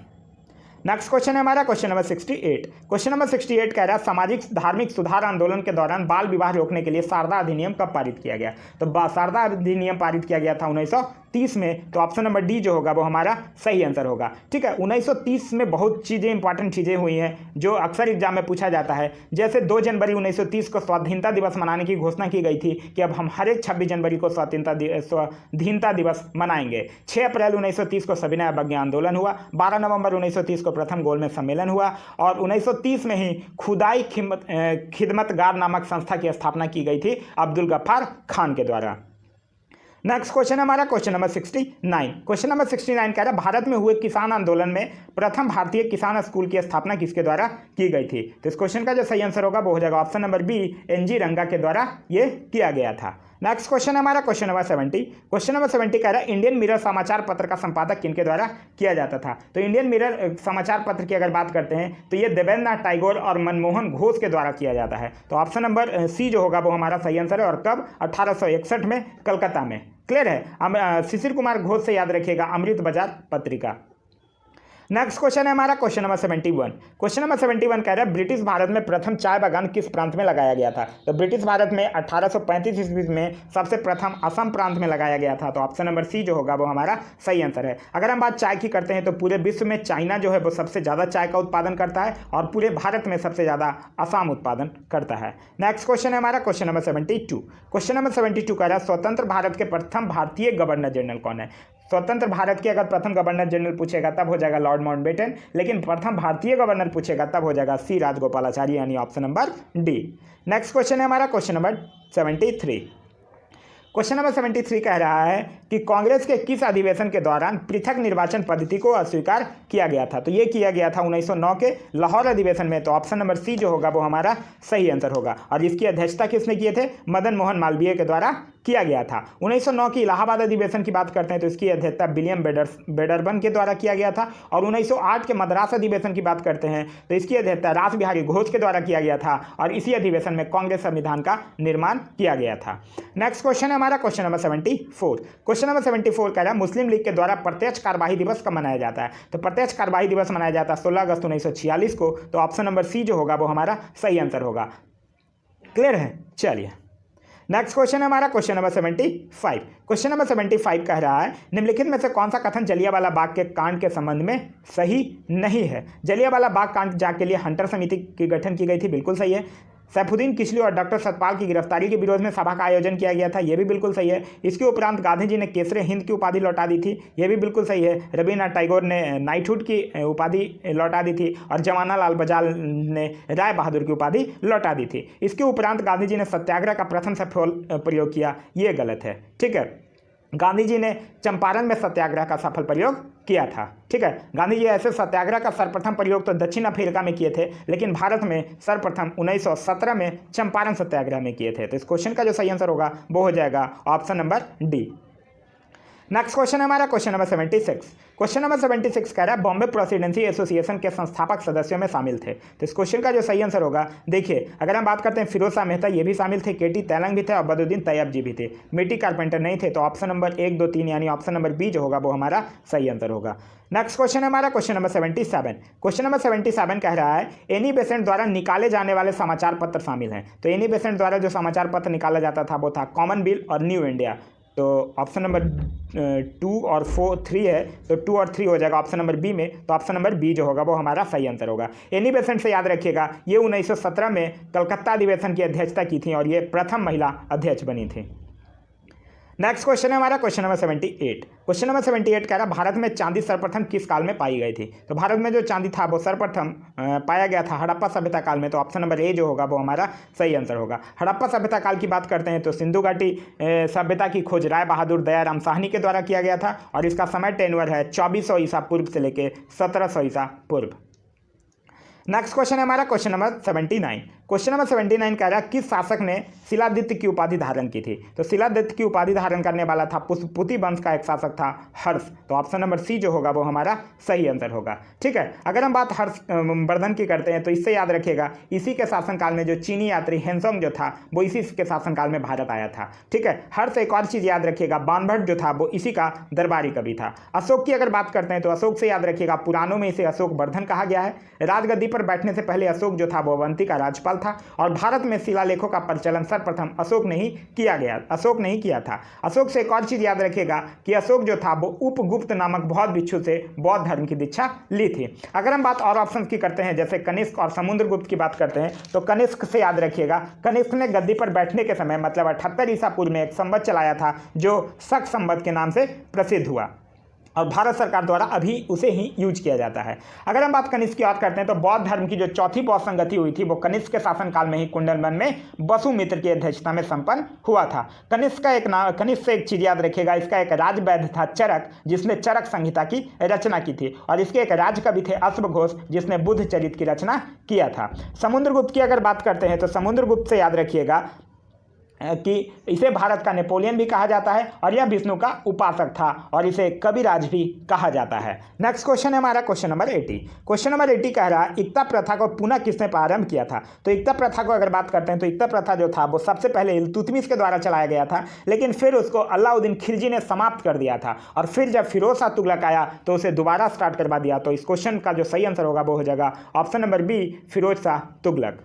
नेक्स्ट क्वेश्चन है हमारा क्वेश्चन नंबर 68। क्वेश्चन नंबर 68 कह रहा है सामाजिक धार्मिक सुधार आंदोलन के दौरान बाल विवाह रोकने के लिए शारदा अधिनियम कब पारित किया गया। तो शारदा अधिनियम पारित किया गया था 1930 में। तो ऑप्शन नंबर डी जो होगा वो हमारा सही आंसर होगा। ठीक है, 1930 में बहुत चीज़ें इंपॉर्टेंट चीज़ें हुई हैं जो अक्सर एग्जाम में पूछा जाता है। जैसे 2 जनवरी 1930 को स्वाधीनता दिवस मनाने की घोषणा की गई थी कि अब हम हर एक 26 जनवरी को स्वाधीनता दिवस मनाएंगे। 6 अप्रैल 1930 को सविनय अवज्ञा आंदोलन हुआ। 12 नवंबर 1930 को प्रथम गोलमेज सम्मेलन हुआ और 1930 में ही खुदाई खिदमतगार नामक संस्था की स्थापना की गई थी अब्दुल गफ्फार खान के द्वारा। नेक्स्ट क्वेश्चन है हमारा क्वेश्चन नंबर 69। क्वेश्चन नंबर 69 कह रहा है भारत में हुए किसान आंदोलन में प्रथम भारतीय किसान स्कूल की स्थापना किसके द्वारा की गई थी। तो इस क्वेश्चन का जो सही आंसर होगा वो हो जाएगा ऑप्शन नंबर बी, NG रंगा के द्वारा ये किया गया था। नेक्स्ट क्वेश्चन है हमारा क्वेश्चन नंबर 70। क्वेश्चन नंबर 70 कह रहा है इंडियन मिरर समाचार पत्र का संपादक किनके द्वारा किया जाता था। तो इंडियन मिरर समाचार पत्र की अगर बात करते हैं तो ये देवेंद्रनाथ टैगोर और मनमोहन घोष के द्वारा किया जाता है। तो ऑप्शन नंबर सी जो होगा वो हमारा सही आंसर है। और कब? 1861 में कलकत्ता में। क्लियर है? शिशिर कुमार घोष से याद रखिएगा अमृत बाजार पत्रिका। नेक्स्ट क्वेश्चन है हमारा क्वेश्चन नंबर 71। क्वेश्चन नंबर 71 कह रहा है ब्रिटिश भारत में प्रथम चाय बागान किस प्रांत में लगाया गया था। तो ब्रिटिश भारत में 1835 ईस्वी में सबसे प्रथम असम प्रांत में लगाया गया था। तो ऑप्शन नंबर सी जो होगा वो हमारा सही आंसर है। अगर हम बात चाय की करते हैं तो पूरे विश्व में चाइना जो है वो सबसे ज़्यादा चाय का उत्पादन करता है और पूरे भारत में सबसे ज़्यादा असम उत्पादन करता है। नेक्स्ट क्वेश्चन है हमारा क्वेश्चन नंबर 72। क्वेश्चन नंबर 72 कह रहा है स्वतंत्र भारत के प्रथम भारतीय गवर्नर जनरल कौन है। स्वतंत्र भारत के अगर प्रथम गवर्नर जनरल पूछेगा तब हो जाएगा लॉर्ड माउंटबेटन, लेकिन प्रथम भारतीय गवर्नर पूछेगा तब हो जाएगा सी राजगोपालाचारी, यानी option number D. Next question है हमारा क्वेश्चन नंबर 73। क्वेश्चन नंबर 73 कह रहा है कि कांग्रेस के किस अधिवेशन के दौरान पृथक निर्वाचन पद्धति को अस्वीकार किया गया था। तो ये किया गया था 1909 के लाहौर अधिवेशन में। तो ऑप्शन नंबर सी जो होगा वो हमारा सही आंसर होगा। और इसकी अध्यक्षता किसने किए थे? मदन मोहन मालवीय के द्वारा किया गया था। 1909 की इलाहाबाद अधिवेशन की बात करते हैं तो इसकी अध्यक्षता विलियम बेडरबन के द्वारा किया गया था। और 1908 के मद्रास अधिवेशन की बात करते हैं तो इसकी अध्यक्षता रास बिहारी घोष के द्वारा किया गया था। और इसी अधिवेशन में कांग्रेस संविधान का निर्माण किया गया था। नेक्स्ट क्वेश्चन है हमारा क्वेश्चन नंबर 74। क्वेश्चन नंबर 74 कह रहा है मुस्लिम लीग के द्वारा प्रत्यक्ष कार्यवाही दिवस कब मनाया जाता है। तो प्रत्यक्ष कार्यवाही दिवस मनाया जाता है 16 अगस्त 1946 को। तो ऑप्शन नंबर सी जो होगा वो हमारा सही आंसर होगा। क्लियर है? चलिए नेक्स्ट क्वेश्चन है हमारा क्वेश्चन नंबर 75। क्वेश्चन नंबर 75 कह रहा है निम्नलिखित में से कौन सा कथन जलियांवाला बाग के कांड के संबंध में सही नहीं है। जलियांवाला बाग कांड जांच के लिए हंटर समिति की गठन की गई थी, बिल्कुल सही है। सैफुद्दीन किचलू और डॉक्टर सतपाल की गिरफ्तारी के विरोध में सभा का आयोजन किया गया था, यह भी बिल्कुल सही है। इसके उपरांत गांधी जी ने केसरे हिंद की उपाधि लौटा दी थी, यह भी बिल्कुल सही है। रविन्द्रनाथ टैगोर ने नाइटहुड की उपाधि लौटा दी थी और जवाहरलाल बजाज ने राय बहादुर की उपाधि लौटा दी थी। इसके उपरांत गांधी जी ने सत्याग्रह का प्रथम सफल प्रयोग किया, ये गलत है। ठीक है, गांधी जी ने चंपारण में सत्याग्रह का सफल प्रयोग किया था। ठीक है, गांधी जी ऐसे सत्याग्रह का सर्वप्रथम प्रयोग तो दक्षिण अफ्रीका में किए थे, लेकिन भारत में सर्वप्रथम 1917 में चंपारण सत्याग्रह में किए थे। तो इस क्वेश्चन का जो सही आंसर होगा वो हो जाएगा option number D. Next question है हमारा क्वेश्चन नंबर 76। क्वेश्चन नंबर 76 कह रहा है बॉम्बे प्रेसिडेंसी एसोसिएशन के संस्थापक सदस्यों में शामिल थे। तो इस क्वेश्चन का जो सही आंसर होगा, देखिए अगर हम बात करते हैं फिरोज शाह मेहता ये भी शामिल थे, केटी तैलंग भी थे और बदरुद्दीन तैयब जी भी थे। मिट्टी कारपेंटर नहीं थे। तो ऑप्शन नंबर 1, 2, 3 यानी ऑप्शन नंबर बी जो होगा वो हमारा सही आंसर होगा। नेक्स्ट क्वेश्चन है हमारा क्वेश्चन नंबर 77। क्वेश्चन नंबर 77 कह रहा है एनी बेसेंट द्वारा निकाले जाने वाले समाचार पत्र शामिल हैं। तो एनी बेसेंट द्वारा जो समाचार पत्र निकाला जाता था वो था कॉमनवेल्थ और न्यू इंडिया। तो ऑप्शन नंबर 2 और 3 है, तो 2 और 3 हो जाएगा ऑप्शन नंबर बी में। तो ऑप्शन नंबर बी जो होगा वो हमारा सही आंसर होगा। एनी बेसेंट से याद रखिएगा ये 1917 में कलकत्ता अधिवेशन की अध्यक्षता की थी और ये प्रथम महिला अध्यक्ष बनी थी। नेक्स्ट क्वेश्चन है हमारा क्वेश्चन नंबर 78। क्वेश्चन नंबर 78 कह रहा है भारत में चांदी सर्वप्रथम किस काल में पाई गई थी। तो भारत में जो चांदी था वो सर्वप्रथम पाया गया था हड़प्पा सभ्यता काल में। तो ऑप्शन नंबर ए जो होगा वो हमारा सही आंसर होगा। हड़प्पा सभ्यता काल की बात करते हैं तो सिंधु घाटी सभ्यता की खोज राय बहादुर दयाराम साहनी के द्वारा किया गया था और इसका समय टेन्योर है 2400 ईसा पूर्व से लेकर 1700 ईसा पूर्व। नेक्स्ट क्वेश्चन है हमारा क्वेश्चन नंबर 79। क्वेश्चन नंबर 79 कह रहा है किस शासक ने शिलादित्य की उपाधि धारण की थी। तो शिलादित्य की उपाधि धारण करने वाला था पुष्पपुति वंश का एक शासक था हर्ष। तो ऑप्शन नंबर सी जो होगा वो हमारा सही आंसर होगा। ठीक है, अगर हम बात हर्षवर्धन की करते हैं तो इससे याद रखिएगा इसी के शासनकाल में जो चीनी यात्री हेनसोंग जो था वो इसी के शासनकाल में भारत आया था। ठीक है, हर्ष एक और चीज़ याद रखिएगा बाणभट्ट जो था वो इसी का दरबारी कवि था। अशोक की अगर बात करते हैं तो अशोक से याद रखिएगा पुराणों में इसे अशोक वर्धन कहा गया है। राजगद्दी पर बैठने से पहले अशोक जो था वो अवंती का राज्यपाल था और भारत में शिलालेखों का प्रचलन सर्वप्रथम अशोक ने ही किया था। अशोक से एक और चीज याद रखिएगा कि अशोक जो था वो उपगुप्त नामक बौद्ध भिक्षु से बौद्ध धर्म की दीक्षा ली थी। अगर हम बात और ऑप्शन की करते हैं जैसे कनिष्क और समुद्रगुप्त की बात करते हैं तो कनिष्क से याद रखिएगा कनिष्क ने गद्दी पर बैठने के समय मतलब 78 ईसा पूर्व में एक संवत चलाया था जो शक संवत के नाम से प्रसिद्ध हुआ और भारत सरकार द्वारा अभी उसे ही यूज किया जाता है। अगर हम बात कनिष्क की बात करते हैं तो बौद्ध धर्म की जो चौथी बौद्ध संगति हुई थी वो कनिष्क के शासनकाल में ही कुंडलवन में वसुमित्र की अध्यक्षता में संपन्न हुआ था। कनिष्क से एक चीज याद रखिएगा इसका एक राजवैद्य था चरक जिसने चरक संहिता की रचना की थी और इसके एक राजकवि थे अश्वघोष जिसने बुद्ध चरित्र की रचना किया था। समुद्रगुप्त की अगर बात करते हैं तो समुद्रगुप्त से याद रखिएगा कि इसे भारत का नेपोलियन भी कहा जाता है और यह विष्णु का उपासक था और इसे कविराज भी कहा जाता है। नेक्स्ट क्वेश्चन है हमारा क्वेश्चन नंबर 80। क्वेश्चन नंबर 80 कह रहा है इक्ता प्रथा को पुनः किसने प्रारंभ किया था। तो इक्ता प्रथा को अगर बात करते हैं तो इक्ता प्रथा जो था वो सबसे पहले इल्तुतमिश के द्वारा चलाया गया था लेकिन फिर उसको अलाउद्दीन खिलजी ने समाप्त कर दिया था और फिर जब फिरोज शाह तुगलक आया तो उसे दोबारा स्टार्ट करवा दिया। तो इस क्वेश्चन का जो सही आंसर होगा वो हो जाएगा option number B Firoz Shah Tughlaq.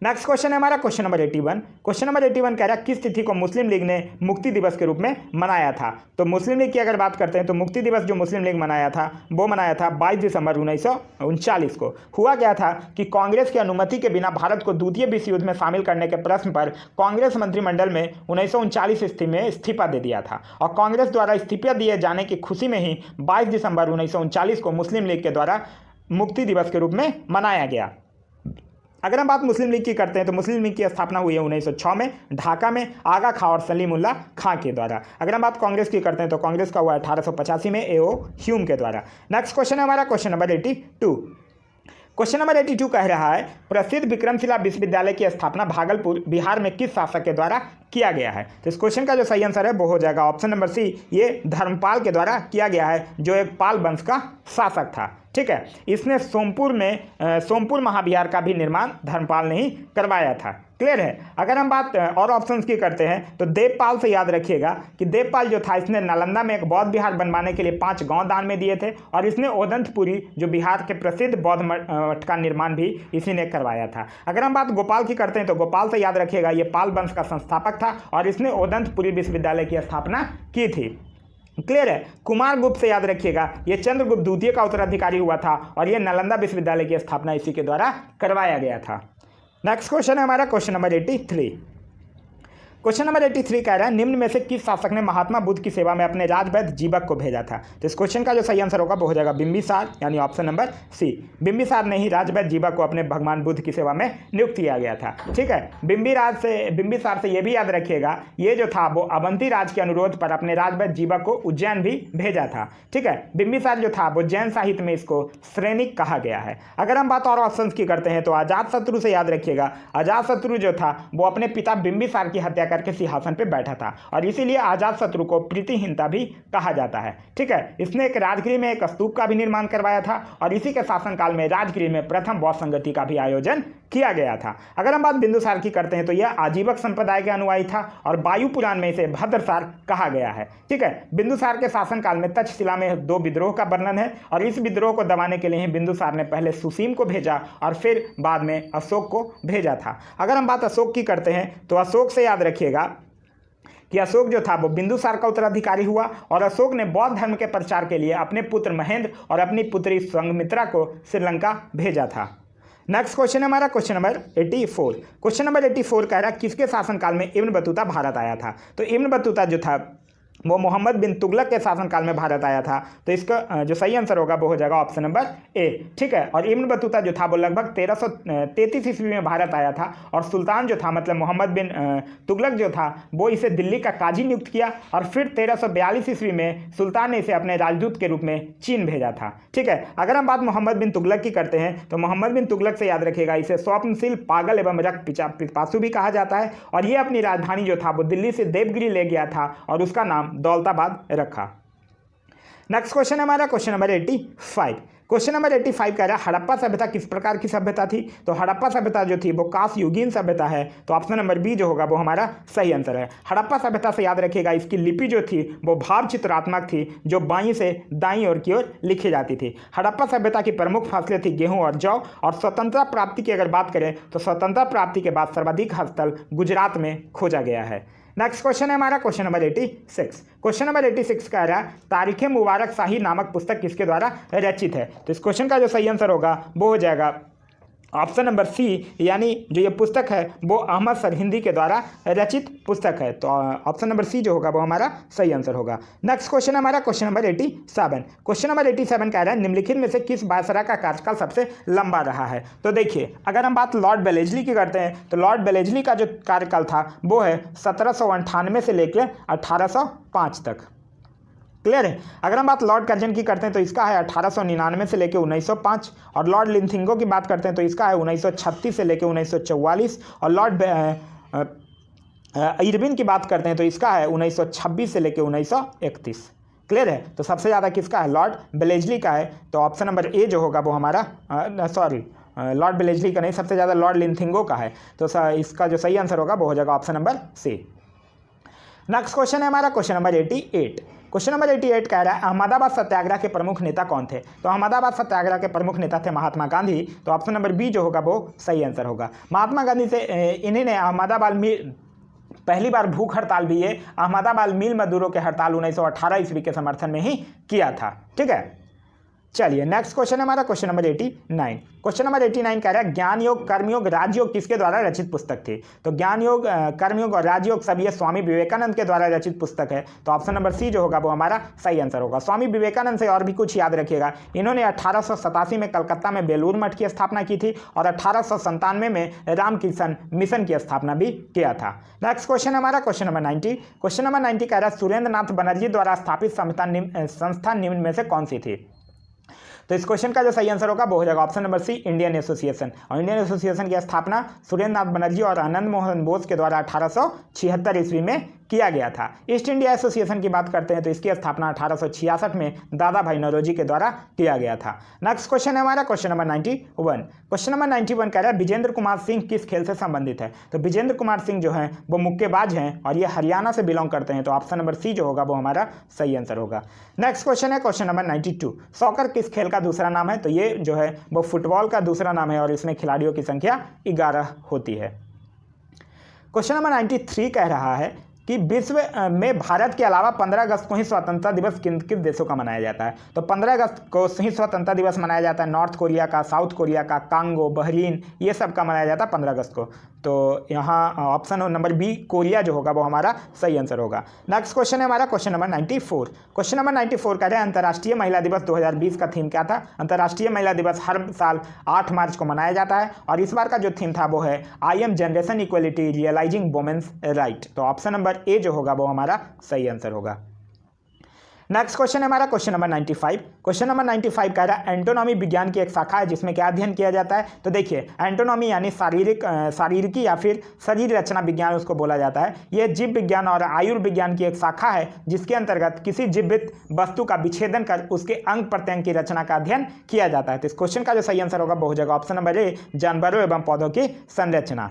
Next question है हमारा क्वेश्चन नंबर 81। क्वेश्चन नंबर 81 कह रहा है किस तिथि को मुस्लिम लीग ने मुक्ति दिवस के रूप में मनाया था। तो मुस्लिम लीग की अगर बात करते हैं तो मुक्ति दिवस जो मुस्लिम लीग मनाया था वो मनाया था 22 दिसंबर 1939 को। हुआ क्या था कि कांग्रेस की अनुमति के बिना भारत को द्वितीय विश्व युद्ध में शामिल करने के प्रश्न पर कांग्रेस मंत्रिमंडल में 1939 ईस्वी में इस्तीफा दे दिया था और कांग्रेस द्वारा इस्तीफा दिए जाने की खुशी में ही 22 दिसंबर 1939 को मुस्लिम लीग के द्वारा मुक्ति दिवस के रूप में मनाया गया। अगर हम बात मुस्लिम लीग की करते हैं तो मुस्लिम लीग की स्थापना हुई है 1906 में ढाका में आगा खां और सलीमुल्लाह खां के द्वारा। अगर हम बात कांग्रेस की करते हैं तो कांग्रेस का हुआ 1885 में ए.ओ. ह्यूम के द्वारा। नेक्स्ट क्वेश्चन है हमारा क्वेश्चन नंबर 82। क्वेश्चन नंबर 82 कह रहा है प्रसिद्ध विक्रमशिला विश्वविद्यालय की स्थापना भागलपुर बिहार में किस शासक के द्वारा किया गया है। तो इस क्वेश्चन का जो सही आंसर है वो हो जाएगा ऑप्शन नंबर सी, ये धर्मपाल के द्वारा किया गया है जो एक पाल वंश का शासक था। ठीक है, इसने सोमपुर महाविहार का भी निर्माण धर्मपाल ने ही करवाया था। क्लियर है। अगर हम बात और ऑप्शंस की करते हैं तो देवपाल से याद रखिएगा कि देवपाल जो था इसने नालंदा में एक बौद्ध विहार बनवाने के लिए 5 गांव दान में दिए थे और इसने ओदंतपुरी जो बिहार के प्रसिद्ध बौद्ध मठ का निर्माण भी इसी ने करवाया था। अगर हम बात गोपाल की करते हैं तो गोपाल से याद रखिएगा ये पाल वंश का संस्थापक था और इसने ओदंतपुरी विश्वविद्यालय की स्थापना की थी। क्लियर है। कुमार गुप्त से याद रखिएगा ये चंद्रगुप्त द्वितीय का उत्तराधिकारी हुआ था और ये नालंदा विश्वविद्यालय की स्थापना इसी के द्वारा करवाया गया था। नेक्स्ट क्वेश्चन है हमारा क्वेश्चन नंबर 83। क्वेश्चन नंबर 83 कह रहा है निम्न में से किस शासक ने महात्मा बुद्ध की सेवा में अपने राजवैद्य जीवक को भेजा था। तो इस क्वेश्चन का जो सही आंसर होगा वो हो जाएगा बिंबिसार, यानी ऑप्शन नंबर सी। बिंबिसार ने ही राजवैद्य जीवक को अपने भगवान बुद्ध की सेवा में नियुक्त किया गया था। ठीक है। बिंबिसार से ये भी याद रखिएगा ये जो था वो अवंती राज के अनुरोध पर अपने राजवैद्य जीवक को उज्जैन भी भेजा था। ठीक है। बिंबिसार जो था वो जैन साहित्य में इसको श्रेणिक कहा गया है। अगर हम बात और ऑप्शन की करते हैं तो अजातशत्रु से याद रखिएगा अजातशत्रु जो था वो अपने पिता बिंबिसार की हत्या करके सिंहासन पे बैठा था और इसीलिए अजातशत्रु को प्रीतिहीनता भी कहा जाता है। ठीक है। इसने एक राजगृह में एक स्तूप का भी निर्माण करवाया था और इसी के शासनकाल में राजगृह में प्रथम बौद्ध संगति का भी आयोजन किया गया था। अगर हम बात बिंदुसार की करते हैं तो यह आजीवक संप्रदाय के अनुयायी था और वायु पुराण में इसे भद्रसार कहा गया है। ठीक है। बिंदुसार के शासनकाल में तक्षशिला में 2 विद्रोह का वर्णन है और इस विद्रोह को दबाने के लिए बिंदुसार ने पहले सुसीम को भेजा और फिर बाद में अशोक को भेजा था। अगर हम बात अशोक की करते हैं तो अशोक से याद रखिएगा कि अशोक जो था वो बिंदुसार का उत्तराधिकारी हुआ और अशोक ने बौद्ध धर्म के प्रचार के लिए अपने पुत्र महेंद्र और अपनी पुत्री संघमित्रा को श्रीलंका भेजा था। नेक्स्ट क्वेश्चन है हमारा क्वेश्चन नंबर 84। क्वेश्चन नंबर 84 कह रहा है किसके शासनकाल में इब्न बतूता भारत आया था। तो इब्न बतूता जो था वो मोहम्मद बिन तुगलक के शासनकाल में भारत आया था। तो इसका जो सही आंसर होगा वो हो जाएगा ऑप्शन नंबर ए। ठीक है। और इब्न बतूता जो था वो लगभग 1333 ईस्वी में भारत आया था और सुल्तान जो था मतलब मोहम्मद बिन तुगलक जो था वो इसे दिल्ली का काजी नियुक्त किया और फिर 1342 ईस्वी में सुल्तान ने इसे अपने राजदूत के रूप में चीन भेजा था। ठीक है। अगर हम बात मोहम्मद बिन तुगलक की करते हैं तो मोहम्मद बिन तुगलक से याद रखिएगा इसे स्वप्नशील पागल एवं रक्त पिपासु भी कहा जाता है और ये अपनी राजधानी जो था वो दिल्ली से देवगिरी ले गया था और उसका नाम दौलताबाद रखा। नेक्स्ट क्वेश्चन है हमारा क्वेश्चन नंबर 85। क्वेश्चन नंबर 85 कह रहा है हड़प्पा सभ्यता किस प्रकार की सभ्यता थी। तो हड़प्पा सभ्यता जो थी वो कांस्य युगीन सभ्यता है। तो ऑप्शन नंबर बी जो होगा वो हमारा सही आंसर है। हड़प्पा सभ्यता से याद रखिएगा इसकी लिपि जो थी वो भाव चित्रात्मक थी जो बाईं से दाईं ओर की ओर लिखी जाती थी। हड़प्पा सभ्यता की प्रमुख फसलें थी गेहूं और जौ और स्वतंत्रता प्राप्ति की अगर बात करें तो स्वतंत्रता प्राप्ति के बाद सर्वाधिक हस्तस्थल गुजरात में खोजा गया है। नेक्स्ट क्वेश्चन है हमारा क्वेश्चन नंबर 86। क्वेश्चन नंबर 86 कह रहा है तारीख मुबारक शाही नामक पुस्तक किसके द्वारा रचित है। तो इस क्वेश्चन का जो सही आंसर होगा वो हो जाएगा ऑप्शन नंबर सी, यानी जो ये पुस्तक है वो अहमद सरहिंदी के द्वारा रचित पुस्तक है। तो ऑप्शन नंबर सी जो होगा वो हमारा सही आंसर होगा। नेक्स्ट क्वेश्चन है हमारा क्वेश्चन नंबर 87। क्वेश्चन नंबर 87 कह रहा है निम्नलिखित में से किस वायसराय का कार्यकाल सबसे लंबा रहा है। तो देखिए अगर हम बात लॉर्ड वेलेस्ली की करते हैं तो लॉर्ड वेलेस्ली का जो कार्यकाल था वो है 1798 से लेकर 1805 तक। क्लियर है। अगर हम बात लॉर्ड कर्जन की करते हैं तो इसका है 1899 से लेकर 1905 और लॉर्ड लिंथिंगो की बात करते हैं तो इसका है 1936 से लेकर 1944 और लॉर्ड इरविन की बात करते हैं तो इसका है 1926 से लेकर 1931। क्लियर है। तो सबसे ज़्यादा किसका है लॉर्ड वेलेस्ली का है। तो ऑप्शन नंबर ए जो होगा वो हमारा लॉर्ड वेलेस्ली का नहीं, सबसे ज़्यादा लॉर्ड लिंथिंगो का है। तो इसका जो सही आंसर होगा वो हो जाएगा option number C. Next question है हमारा क्वेश्चन नंबर 88। क्वेश्चन नंबर 88 कह रहा है अहमदाबाद सत्याग्रह के प्रमुख नेता कौन थे? तो अहमदाबाद सत्याग्रह के प्रमुख नेता थे महात्मा गांधी। तो ऑप्शन नंबर बी जो होगा वो सही आंसर होगा। महात्मा गांधी से इन्हीं ने अहमदाबाद में पहली बार भूख हड़ताल भी ये अहमदाबाद मिल मजदूरों के हड़ताल 1918 ईस्वी के समर्थन में ही किया था। ठीक है, चलिए नेक्स्ट क्वेश्चन है हमारा क्वेश्चन नंबर 89। क्वेश्चन नंबर 89 कह रहा है ज्ञान योग, कर्मयोग, राजयोग किसके द्वारा रचित पुस्तक थी? तो ज्ञान योग, कर्मयोग और राजयोग सब ये स्वामी विवेकानंद के द्वारा रचित पुस्तक है। तो ऑप्शन नंबर सी जो होगा वो हमारा सही आंसर होगा। स्वामी विवेकानंद से और भी कुछ याद रखिएगा, इन्होंने 1887 में कलकत्ता में बेलूर मठ की स्थापना की थी और 1897 में रामकृष्ण मिशन की स्थापना भी किया था। नेक्स्ट क्वेश्चन हमारा क्वेश्चन नंबर 90। क्वेश्चन नंबर 90 कह रहा है सुरेंद्र नाथ बनर्जी द्वारा स्थापित संस्था निम्न में से कौन सी थी? तो इस क्वेश्चन का जो सही आंसर होगा वो हो जाएगा option number C Indian association. और इंडियन एसोसिएशन की स्थापना सुरेंद्र नाथ बनर्जी और आनंद मोहन बोस के द्वारा 1876 ईस्वी में किया गया था। ईस्ट इंडिया एसोसिएशन की बात करते हैं तो इसकी स्थापना 1866 में दादा भाई नौरोजी के द्वारा किया गया था। नेक्स्ट क्वेश्चन है हमारा क्वेश्चन नंबर 91। क्वेश्चन नंबर 91 कह रहा है विजेंद्र कुमार सिंह किस खेल से संबंधित है? तो विजेंद्र कुमार सिंह जो हैं वो मुक्केबाज हैं और ये हरियाणा से बिलोंग करते हैं। तो ऑप्शन नंबर सी जो होगा वो हमारा सही आंसर होगा। नेक्स्ट क्वेश्चन है क्वेश्चन नंबर 92। सॉकर किस खेल का दूसरा नाम है? तो ये जो है वो फुटबॉल का दूसरा नाम है और इसमें खिलाड़ियों की संख्या 11 होती है। क्वेश्चन नंबर 93 कह रहा है कि विश्व में भारत के अलावा 15 अगस्त को ही स्वतंत्रता दिवस किन किन देशों का मनाया जाता है? तो 15 अगस्त को ही स्वतंत्रता दिवस मनाया जाता है नॉर्थ कोरिया का, साउथ कोरिया का, कांगो, बहरीन, ये सब का मनाया जाता है 15 अगस्त को। तो यहाँ ऑप्शन नंबर बी कोरिया जो होगा वो हमारा सही आंसर होगा। नेक्स्ट क्वेश्चन है हमारा क्वेश्चन नंबर 94। क्वेश्चन नंबर 94 कह रहे हैं अंतर्राष्ट्रीय महिला दिवस 2020 का थीम क्या था? अंतर्राष्ट्रीय महिला दिवस हर साल 8 मार्च को मनाया जाता है और इस बार का जो थीम था वो है I am generation equality realising women's right. तो ऑप्शन नंबर ए जो होगा वो हमारा सही आंसर होगा। नेक्स्ट क्वेश्चन है हमारा क्वेश्चन नंबर 95। क्वेश्चन नंबर 95 कह रहा है एंटोनॉमी विज्ञान की एक शाखा है जिसमें क्या अध्ययन किया जाता है? तो देखिए एंटोनॉमी यानी शारीरिकी या फिर शरीर रचना विज्ञान उसको बोला जाता है। यह जीव विज्ञान और आयुर्विज्ञान की एक शाखा है जिसके अंतर्गत किसी जीवित वस्तु का विच्छेदन कर उसके अंग प्रत्यंग की रचना का अध्ययन किया जाता है। तो इस क्वेश्चन का जो सही आंसर होगा वो हो जाएगा ऑप्शन नंबर ए जानवरों एवं पौधों की संरचना।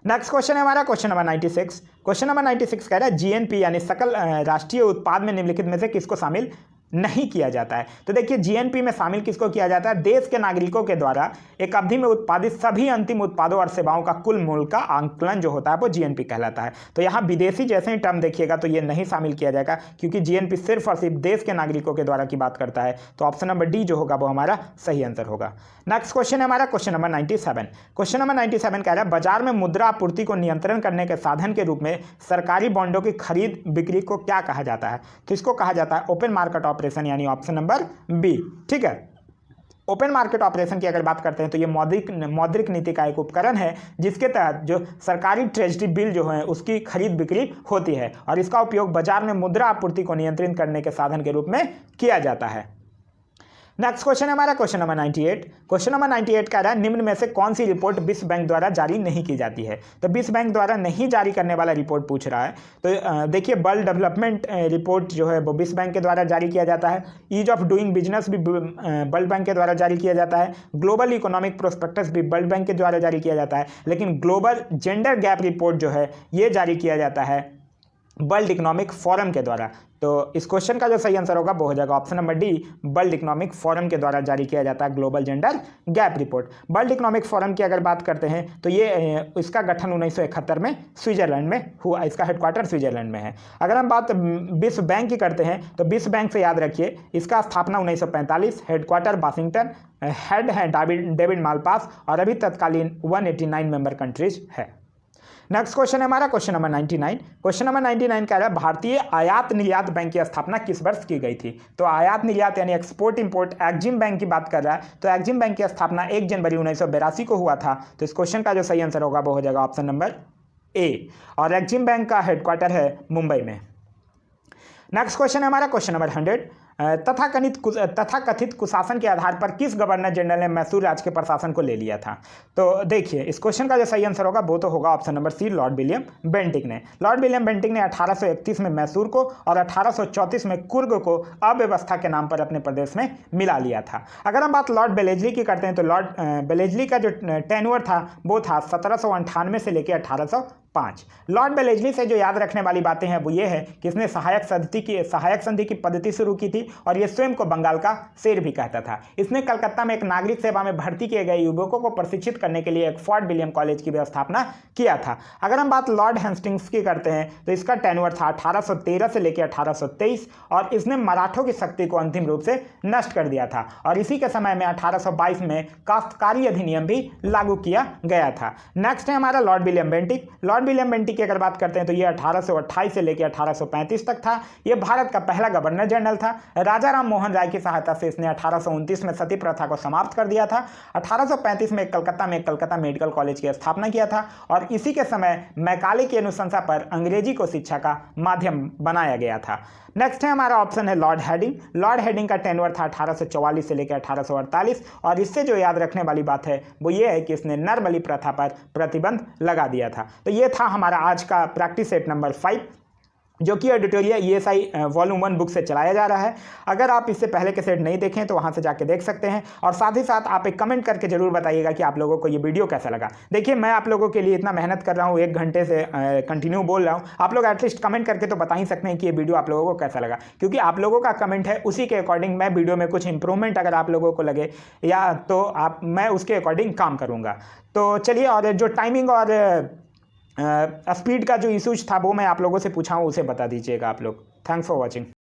नेक्स्ट क्वेश्चन है हमारा क्वेश्चन नंबर 96। क्वेश्चन नंबर 96 कह रहा है जीएनपी यानी सकल राष्ट्रीय उत्पाद में निम्नलिखित में से किसको शामिल नहीं किया जाता है? तो देखिए जीएनपी में शामिल किसको किया जाता है? देश के नागरिकों के द्वारा एक अवधि में उत्पादित सभी अंतिम उत्पादों और सेवाओं का कुल मूल्य का आंकलन जो होता है वो जीएनपी कहलाता है। तो यहाँ विदेशी जैसे ही टर्म देखिएगा तो ये नहीं शामिल किया जाएगा क्योंकि जीएनपी सिर्फ और सिर्फ देश के नागरिकों के द्वारा की बात करता है। तो ऑप्शन नंबर डी जो होगा वो हमारा सही आंसर होगा। नेक्स्ट क्वेश्चन है हमारा क्वेश्चन नंबर 97। क्वेश्चन नंबर 97 कह रहा है बाजार में मुद्रा आपूर्ति को नियंत्रण करने के साधन के रूप में सरकारी बॉन्डों की खरीद बिक्री को क्या कहा जाता है? तो इसको कहा जाता है ओपन मार्केट ऑपरेशन यानी ऑप्शन नंबर बी। ठीक है, ओपन मार्केट ऑपरेशन की अगर बात करते हैं तो ये मौद्रिक नीति का एक उपकरण है जिसके तहत जो सरकारी ट्रेजरी बिल जो है उसकी खरीद बिक्री होती है और इसका उपयोग बाजार में मुद्रा आपूर्ति को नियंत्रित करने के साधन के रूप में किया जाता है। नेक्स्ट क्वेश्चन है हमारा क्वेश्चन नंबर 98। क्वेश्चन नंबर 98 कह रहा है निम्न में से कौन सी रिपोर्ट विश्व बैंक द्वारा जारी नहीं की जाती है? तो विश्व बैंक द्वारा नहीं जारी करने वाला रिपोर्ट पूछ रहा है। तो देखिए वर्ल्ड डेवलपमेंट रिपोर्ट जो है वो विश्व बैंक के द्वारा जारी किया जाता है। ईज ऑफ डूइंग बिजनेस भी वर्ल्ड बैंक के द्वारा जारी किया जाता है। ग्लोबल इकोनॉमिक प्रोस्पेक्टस भी वर्ल्ड बैंक के द्वारा जारी किया जाता है। लेकिन ग्लोबल जेंडर गैप रिपोर्ट जो है ये जारी किया जाता है वर्ल्ड इकोनॉमिक फोरम के द्वारा। तो इस क्वेश्चन का जो सही आंसर होगा वो हो जाएगा option number D world economic forum के द्वारा जारी किया जाता है global gender gap report. World economic forum की अगर बात करते हैं तो ये इसका गठन 1971 में स्विट्जरलैंड में हुआ। इसका हेडक्वार्टर स्विट्जरलैंड में है। अगर हम बात विश्व बैंक की करते हैं तो विश्व बैंक से याद रखिए इसका स्थापना 1945, हेडक्वार्टर वाशिंगटन, हेड है डेविड मालपास और अभी तत्कालीन 189 मेंबर कंट्रीज है। नेक्स्ट क्वेश्चन है हमारा क्वेश्चन नंबर 99। क्वेश्चन नंबर 99 कह रहा है भारतीय आयात निर्यात बैंक की स्थापना किस वर्ष की गई थी? तो आयात निर्यात यानी एक्सपोर्ट इंपोर्ट एग्जिम बैंक की बात कर रहा है। तो एग्जिम बैंक की स्थापना 1 जनवरी 1982 को हुआ था। तो इस क्वेश्चन का जो सही आंसर होगा वो हो जाएगा ऑप्शन नंबर ए और एग्जिम बैंक का हेडक्वार्टर है मुंबई में। नेक्स्ट क्वेश्चन है हमारा क्वेश्चन नंबर 100। तथाकथित कुशासन के आधार पर किस गवर्नर जनरल ने मैसूर राज्य के प्रशासन को ले लिया था? तो देखिए, इस क्वेश्चन का जो सही आंसर होगा वो तो होगा option number C, Lord William Bentinck ने। लॉर्ड विलियम बेंटिक ने 1831 में मैसूर को और 1834 में कुर्ग को अव्यवस्था के नाम पर अपने प्रदेश में मिला लिया था। अगर हम बात लॉर्ड बेलेजली की करते हैं तो लॉर्ड बेलेजली का जो टेन्योर था वो था 1798 से लेकर 1805। लॉर्ड बेलेजली से जो याद रखने वाली बातें हैं वो ये है कि इसने सहायक संधि की पद्धति शुरू की थी और ये स्वयं को बंगाल का शेर भी कहता था। इसने कलकत्ता में एक नागरिक सेवा में भर्ती किए गए युवकों को प्रशिक्षित करने के लिए एक फोर्ट विलियम कॉलेज की भी स्थापना किया था। अगर हम बात लॉर्ड हेस्टिंग्स की करते हैं तो इसका टेन्योर था 1813 से लेकर 1823 और इसने मराठों की शक्ति को अंतिम रूप से नष्ट कर दिया था और इसी के समय में 1822 में काश्तकारी अधिनियम भी लागू किया गया था। नेक्स्ट है हमारा Lord William Bentinck. Lord William Bentinck की अगर बात करते हैं तो ये 1828 से लेकर 1835 तक था। ये भारत का पहला गवर्नर जनरल था। राजा राम मोहन राय की सहायता से इसने 1829 में सती प्रथा को समाप्त कर दिया था। 1835 में कलकत्ता मेडिकल कॉलेज की स्थापना किया था और इसी के समय मैकाले की अनुशंसा पर अंग्रेजी को शिक्षा का माध्यम बनाया गया था। नेक्स्ट है हमारा ऑप्शन है लॉर्ड हेडिंग। लॉर्ड हेडिंग का टेन्योर था 1844 से लेकर 1848 और इससे जो याद रखने वाली बात है वो ये है कि इसने नर बलि प्रथा पर प्रतिबंध लगा दिया था। तो ये था हमारा आज का प्रैक्टिस सेट नंबर 5 जो कि एडिटोरियल ESI वॉल्यूम 1 बुक से चलाया जा रहा है। अगर आप इससे पहले के सेट नहीं देखें तो वहाँ से जाके देख सकते हैं और साथ ही साथ आप एक कमेंट करके जरूर बताइएगा कि आप लोगों को ये वीडियो कैसा लगा। देखिए, मैं आप लोगों के लिए इतना मेहनत कर रहा हूँ, 1 घंटे से कंटिन्यू बोल रहा हूँ। आप लोग एटलीस्ट कमेंट करके तो बता ही सकते हैं कि ये वीडियो आप लोगों को कैसा लगा, क्योंकि आप लोगों का कमेंट है उसी के अकॉर्डिंग मैं वीडियो में कुछ इंप्रूवमेंट अगर आप लोगों को लगे या तो मैं उसके अकॉर्डिंग काम करूँगा। तो चलिए, और जो टाइमिंग और स्पीड का जो इशूज था वो मैं आप लोगों से पूछा हूँ उसे बता दीजिएगा आप लोग। Thanks for watching.